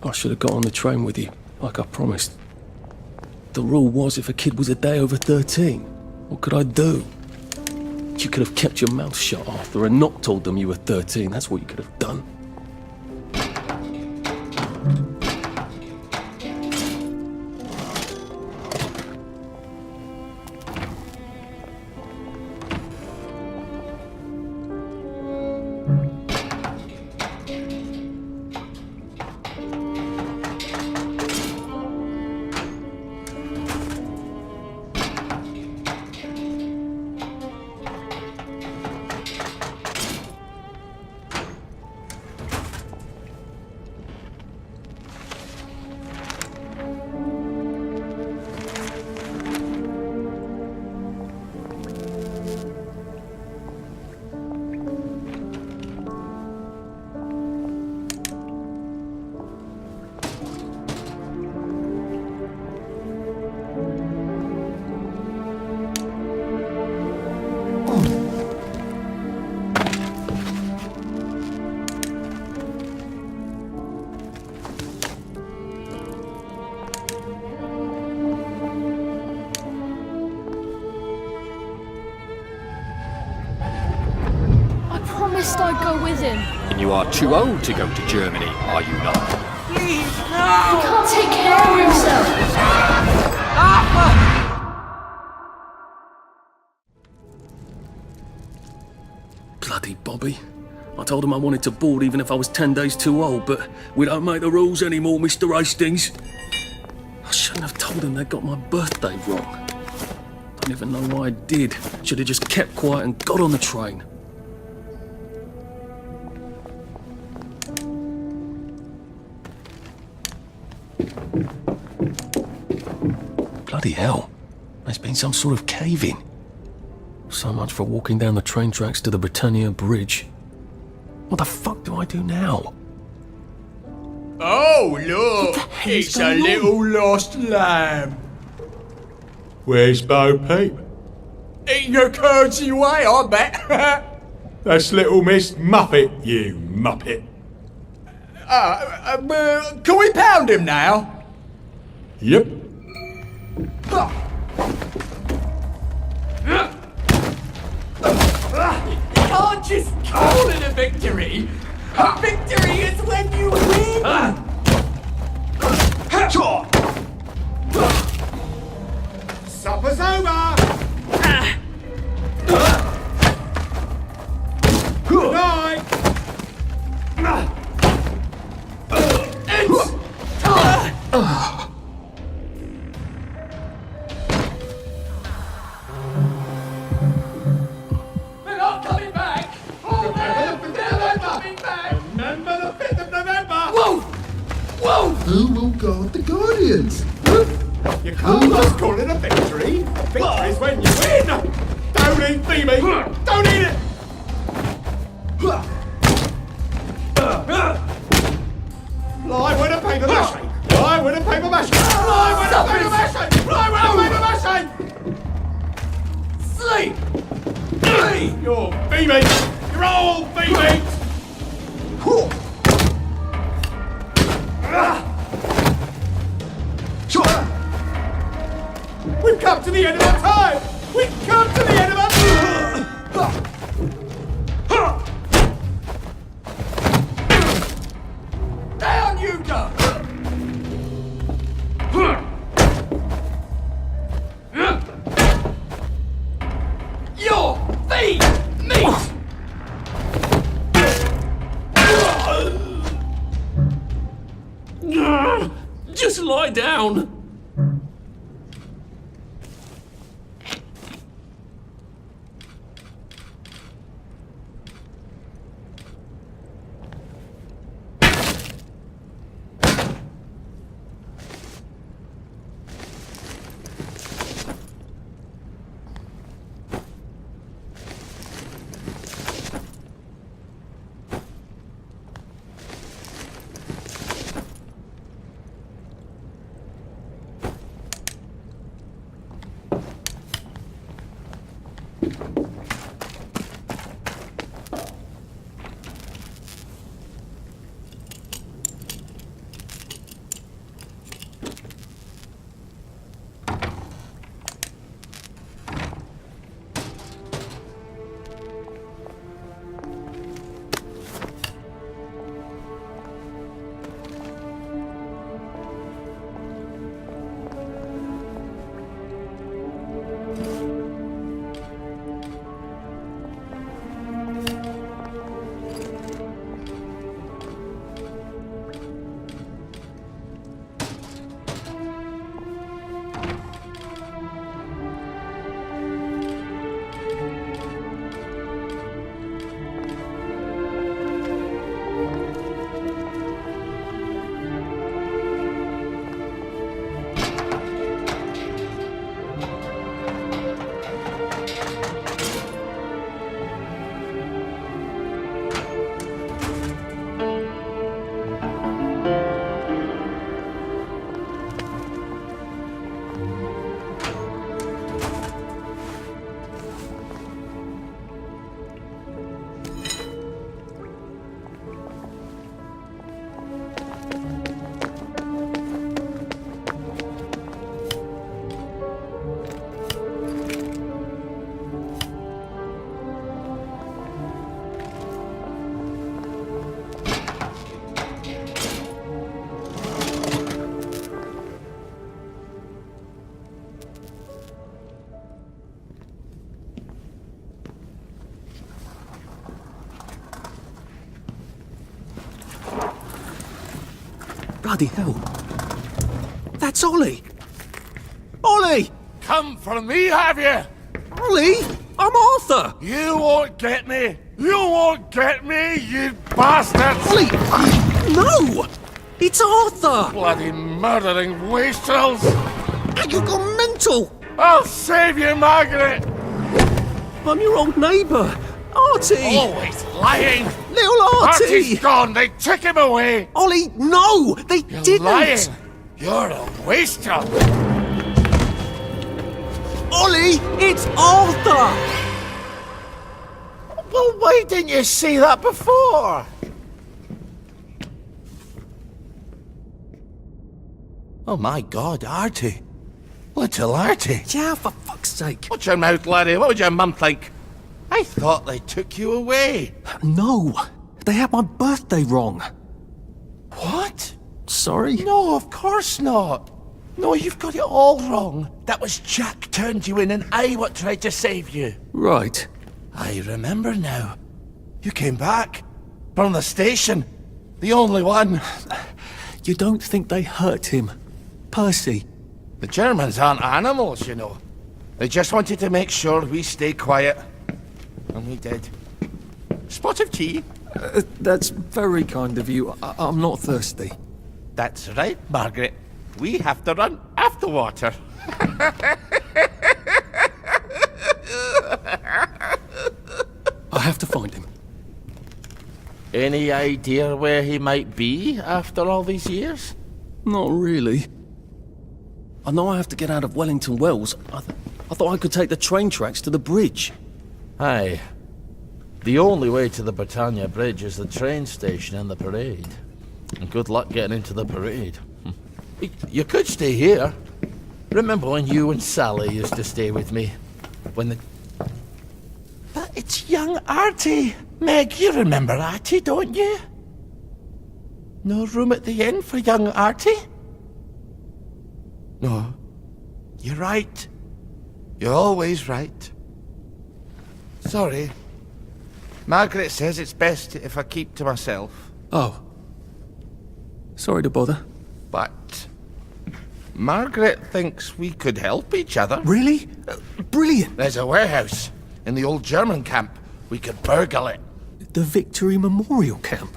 I should have got on the train with you, like I promised. The rule was if a kid was a day over 13, what could I do? You could have kept your mouth shut, Arthur, and not told them you were 13. That's what you could have done. I'd go with him. You are too old to go to Germany, are you not? Please, no! He can't take care of himself. Bloody Bobby. I told him I wanted to board even if I was 10 days too old, but we don't make the rules anymore, Mr. Hastings. I shouldn't have told him they got my birthday wrong. Don't even know why I did. Should have just kept quiet and got on the train. Bloody hell. There's been some sort of cave-in. So much for walking down the train tracks to the Britannia Bridge. What the fuck do I do now? Oh, look! It's a little lost lamb. Where's Bo Peep? Eating her curdsy way, I bet. That's little Miss Muppet, you muppet. Can we pound him now? Yep. You can't just call it a victory. A victory is when you win. Supper's over. Good night. We're not coming back. Oh, man, we're never coming back. Remember the 5th of November. Whoa! Whoa! Who will guard the Guardians? You can't just call it a victory. Victory is when you win. Don't eat Phoebe. Don't eat it. Fly with a paper mache. Fly with a paper mache. Fly with a paper mache. Fly with a paper mache. Sleep! You're Phoebe. You're all Phoebe. We've come to the end of our time. We've come to the end of our Down you go! Your feet meet! Just lie down. Bloody hell. That's Ollie! Ollie! Come for me, have you? Ollie! I'm Arthur! You won't get me! You won't get me, you bastards! Ollie! No! It's Arthur! Bloody murdering wastrels! You've gone mental! I'll save you, Margaret! I'm your old neighbour, Artie! Always lying! Little Artie! Artie's gone, they took him away! Ollie, no! They You're didn't! lying! You're a wastrel! Ollie, it's Arthur! Well, why didn't you say that before? Oh my God, Artie. Little Artie. Yeah, for fuck's sake. Watch your mouth, laddie. What would your mum think? I thought they took you away. No, they had my birthday wrong. What? Sorry? No, of course not. No, you've got it all wrong. That was Jack turned you in and I what tried to save you. Right. I remember now. You came back. From the station. The only one. You don't think they hurt him? Percy? The Germans aren't animals, you know. They just wanted to make sure we stay quiet. And we did. Spot of tea? That's very kind of you. I'm not thirsty. That's right, Margaret. We have to run after water. I have to find him. Any idea where he might be after all these years? Not really. I know I have to get out of Wellington Wells. I thought I could take the train tracks to the bridge. Aye. The only way to the Britannia Bridge is the train station and the parade. And good luck getting into the parade. You could stay here. Remember when you and Sally used to stay with me? When the... But it's young Artie. Meg, you remember Artie, don't you? No room at the inn for young Artie? No. You're right. You're always right. Sorry. Margaret says it's best if I keep to myself. Oh. Sorry to bother. But Margaret thinks we could help each other. Really? Brilliant. There's a warehouse in the old German camp. We could burgle it. The Victory Memorial Camp?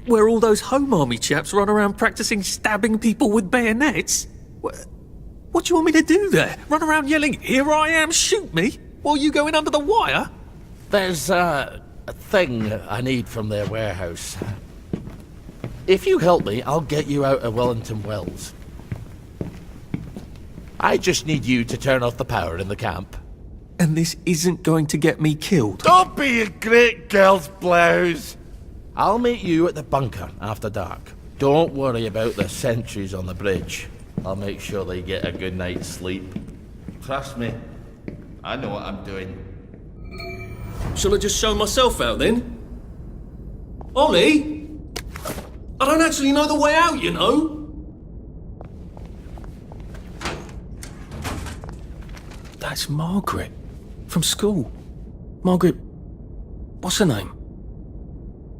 Where all those Home Army chaps run around practicing stabbing people with bayonets? What do you want me to do there? Run around yelling, "Here I am, shoot me," while you go in under the wire? There's a thing I need from their warehouse. If you help me, I'll get you out of Wellington Wells. I just need you to turn off the power in the camp. And this isn't going to get me killed? Don't be a great girl's blouse! I'll meet you at the bunker after dark. Don't worry about the sentries on the bridge. I'll make sure they get a good night's sleep. Trust me, I know what I'm doing. Shall I just show myself out then? Ollie? I don't actually know the way out, you know? That's Margaret. From school. Margaret... what's her name?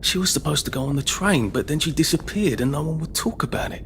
She was supposed to go on the train, but then she disappeared and no one would talk about it.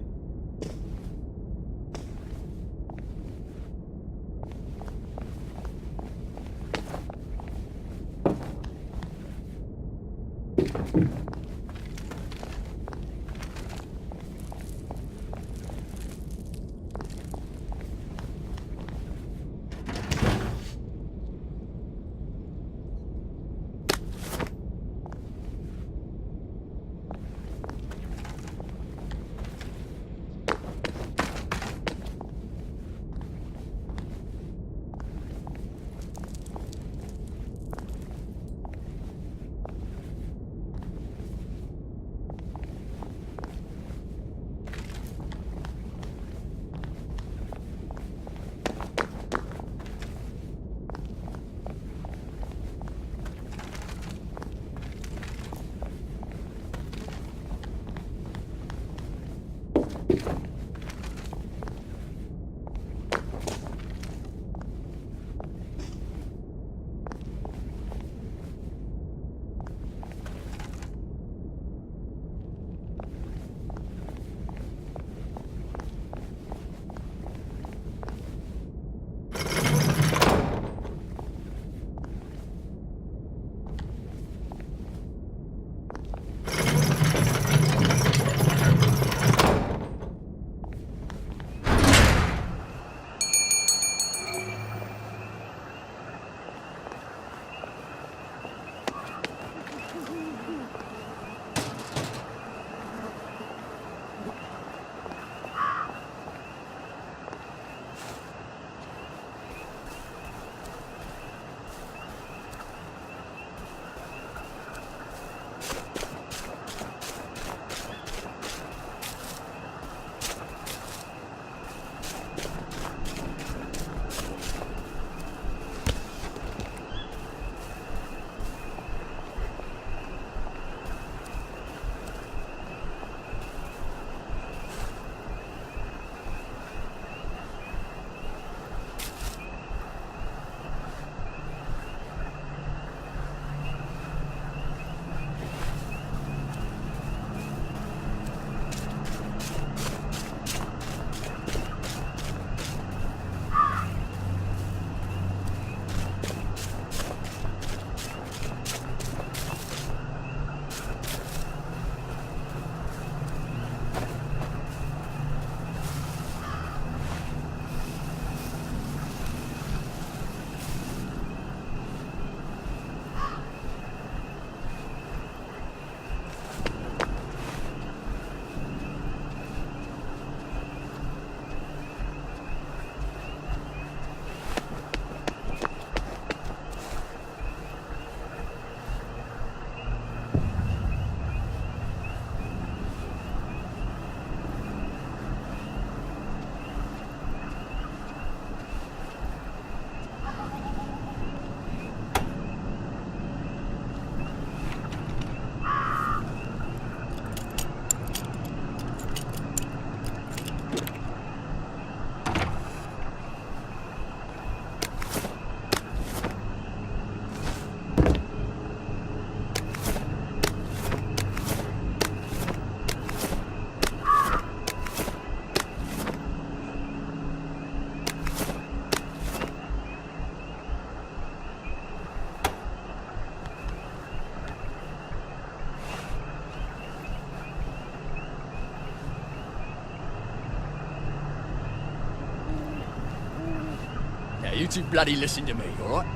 you two bloody listen to me, alright?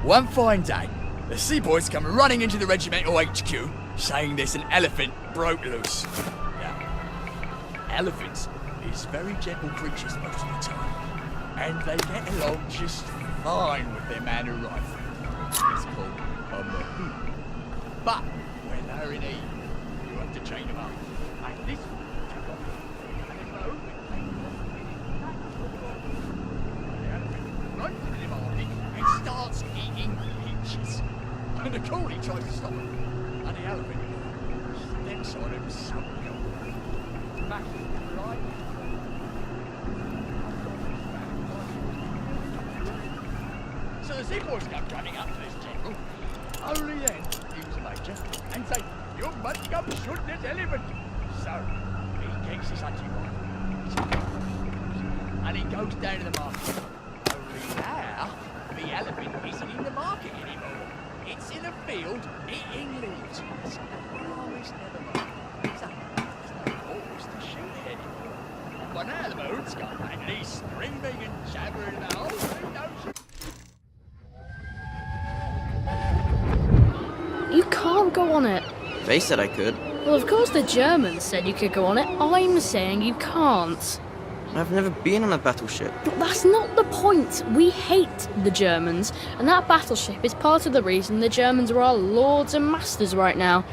One fine day, the seaboys come running into the regimental HQ, saying there's an elephant broke loose. Now, elephants is very gentle creatures most of the time, and they get along just fine with their man who rides them. It's called a mahou. But when they're in heat, you have to chain them up. And this one will take off, and then mahou will take them off. The elephant runs into the market and starts eating peaches. And the coolie tries to stop him, and the elephant steps on him so good. Smashes him right. So the seaboys come running up to this general. Only then he was a major and say, "You must come shoot this elephant." So he takes his hunting rifle and he goes down to the market. Only now the elephant isn't in the market anymore. It's in a field eating leaves. So the farmers never mind. So there's no horse to shoot it anymore. But now the moon's gone back and he's screaming and jabbering about all three notions. You can't go on it. They said I could. Well, of course the Germans said you could go on it. I'm saying you can't. I've never been on a battleship. But that's not the point. We hate the Germans, and that battleship is part of the reason the Germans are our lords and masters right now.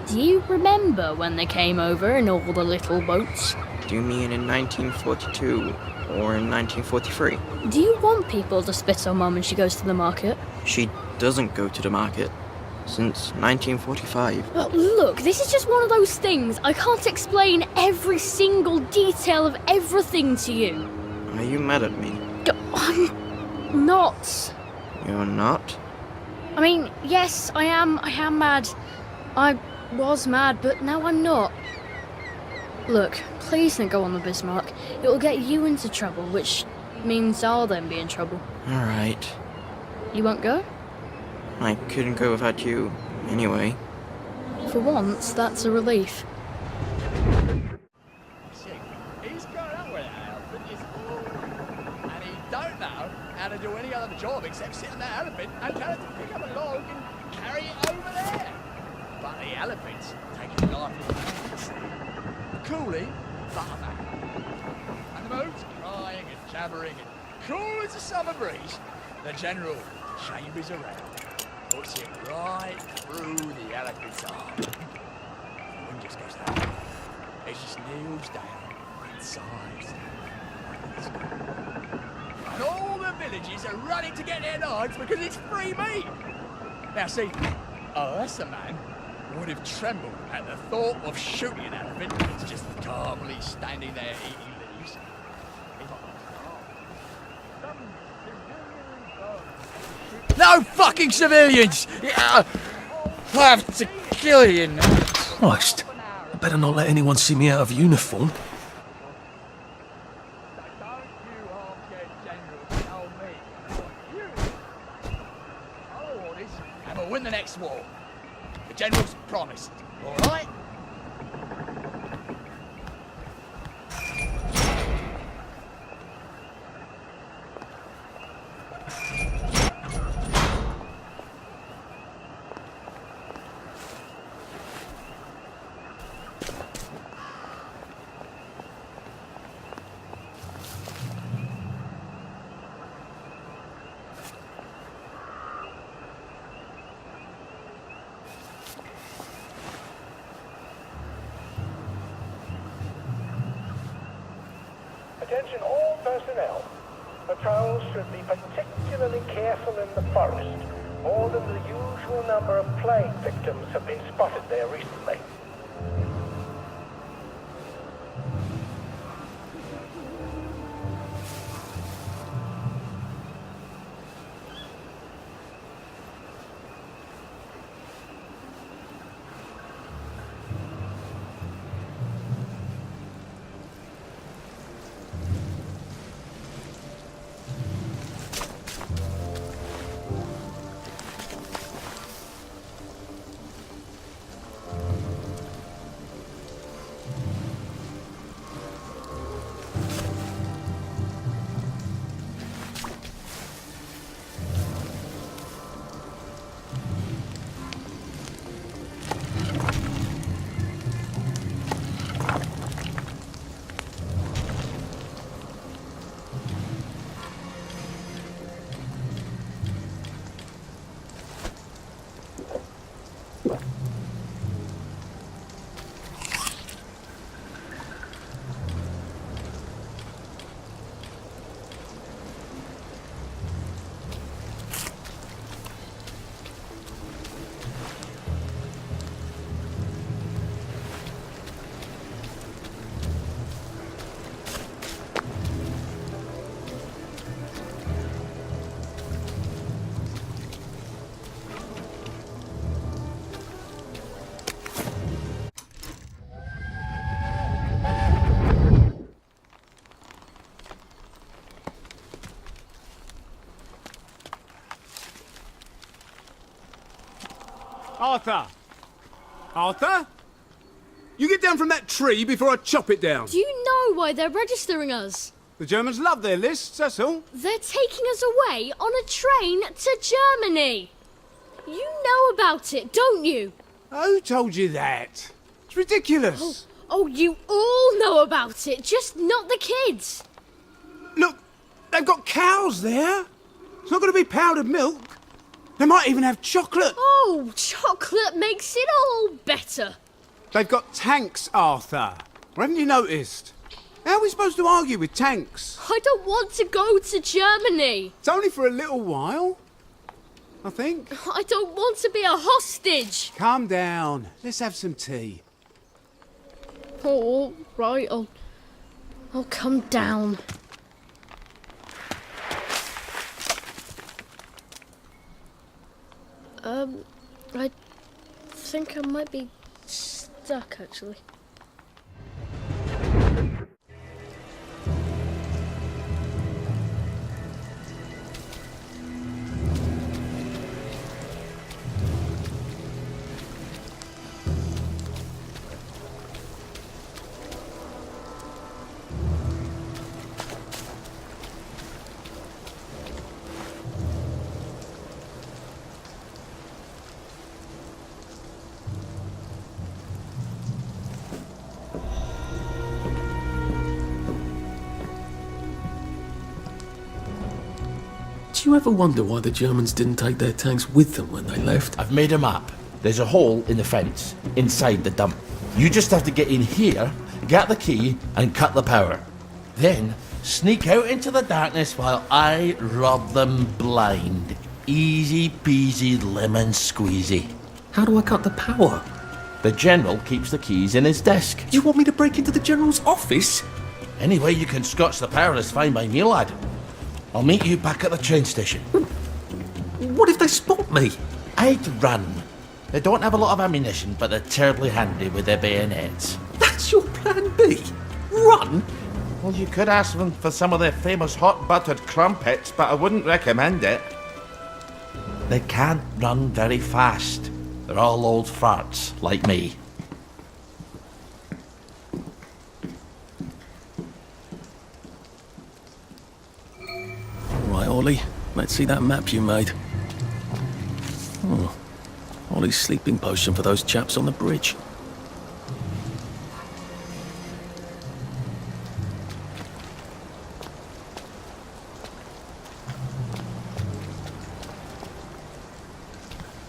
Do you remember when they came over in all the little boats? Do you mean in 1942 or in 1943? Do you want people to spit on Mum when she goes to the market? She doesn't go to the market since 1945. Well, look, this is just one of those things. I can't explain every single detail of everything to you. Are you mad at me? I'm not. You're not? I mean, yes, I am mad. I was mad, but now I'm not. Look, please don't go on the Bismarck. It will get you into trouble, which means I'll then be in trouble. Alright. You won't go? I couldn't go without you, anyway. For once, that's a relief. See, he's grown up with that elephant, and he don't know how to do any other job except sit on that elephant and tell it to pick up a log and carry it over there. But the elephant's taking life in his hands. The coolie, butterback. And the boat's crying and jabbering and cool as a summer breeze. The general chambers around, puts it right through the elephant's arm. The wind just goes down. It just kneels down and sighs. And all the villagers are running to get their knives because it's free meat. Now see, us a man would have trembled at the thought of shooting an elephant that's just calmly standing there eating leaves. No fucking civilians! I have to kill you now. Christ, I better not let anyone see me out of uniform. And we'll win the next war. The general's promised, all right? Attention all personnel. Patrols should be particularly careful in the forest. More than the usual number of plague victims have been spotted there recently. Arthur! Arthur? You get down from that tree before I chop it down. Do you know why they're registering us? The Germans love their lists, that's all. They're taking us away on a train to Germany. You know about it, don't you? Who told you that? It's ridiculous. Oh, you all know about it, just not the kids. Look, they've got cows there. It's not going to be powdered milk. They might even have chocolate. Oh, chocolate makes it all better. They've got tanks, Arthur. Or haven't you noticed? How are we supposed to argue with tanks? I don't want to go to Germany. It's only for a little while, I think. I don't want to be a hostage. Calm down. Let's have some tea. Oh, right, I'll come down. I think I might be stuck, actually. Do you ever wonder why the Germans didn't take their tanks with them when they left? I've made a map. There's a hole in the fence, inside the dump. You just have to get in here, get the key, and cut the power. Then, sneak out into the darkness while I rob them blind. Easy peasy lemon squeezy. How do I cut the power? The General keeps the keys in his desk. You want me to break into the General's office? Any way you can scotch the power is fine by me, lad. I'll meet you back at the train station. What if they spot me? I'd run. They don't have a lot of ammunition, but they're terribly handy with their bayonets. That's your plan B? Run? Well, you could ask them for some of their famous hot buttered crumpets, but I wouldn't recommend it. They can't run very fast. They're all old farts, like me. Right, Ollie, let's see that map you made. Oh, Ollie's sleeping potion for those chaps on the bridge.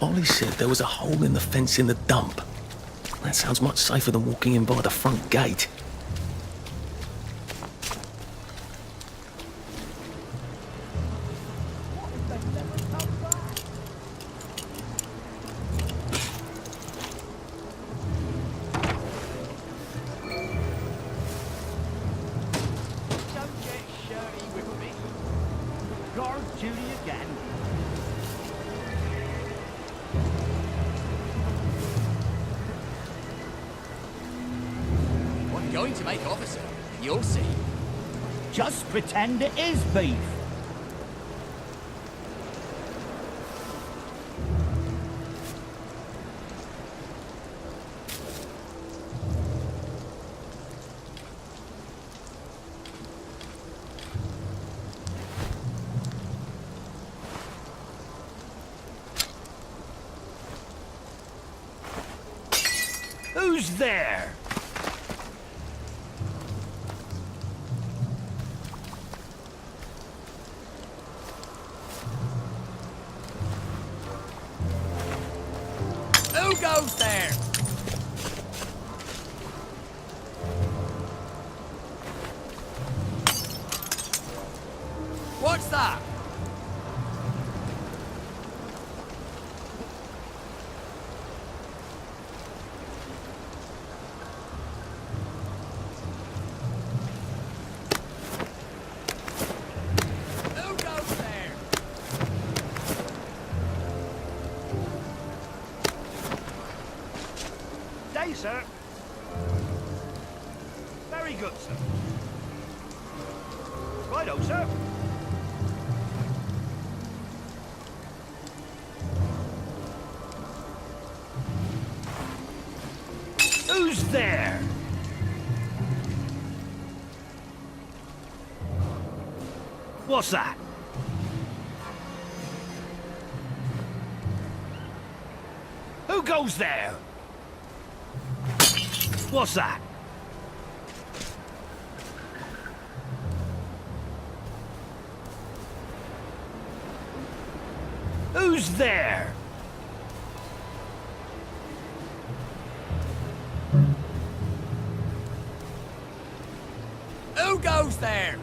Ollie said there was a hole in the fence in the dump. That sounds much safer than walking in by the front gate. Going to make officer. You'll see. Just pretend it is beef. Who's there? Who goes there? What's that? Who goes there? Day, sir. Very good, sir. Righto, sir. Who's there? What's that? Who goes there? What's that? Who's there? Who goes there?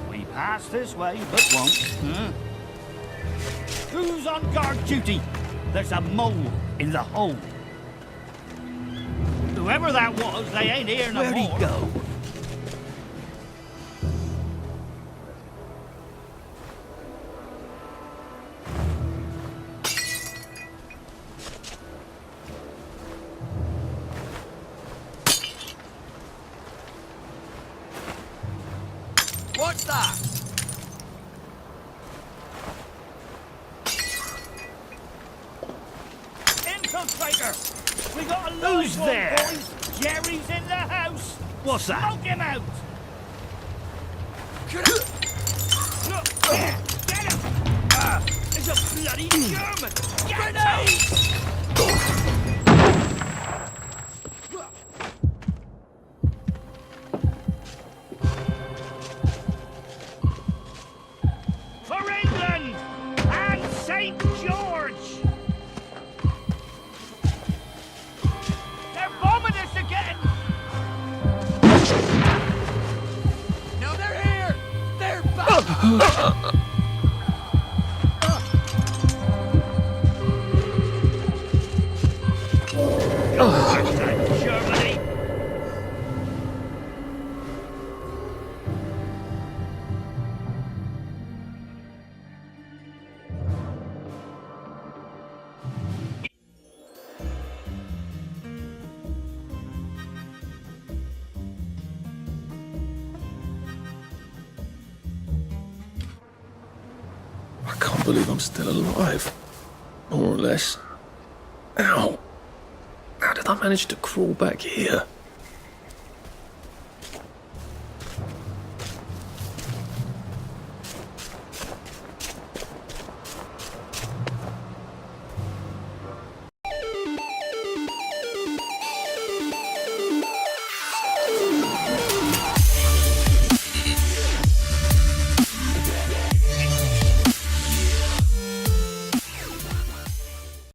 We pass this way, but won't. Who's on guard duty? There's a mole in the hole. Whoever that was, they ain't here no more. Where'd he go? What's that? Infiltrator! We got a Who's live one, there? boys! Jerry's in the house! What's that? Smoke him out! Get him! It's a bloody German! Grenades! For England and St. George! They're bombing us again! No, they're here! They're back! Germany! I can't believe I'm still alive. More or less. Ow. How did I manage to crawl back here?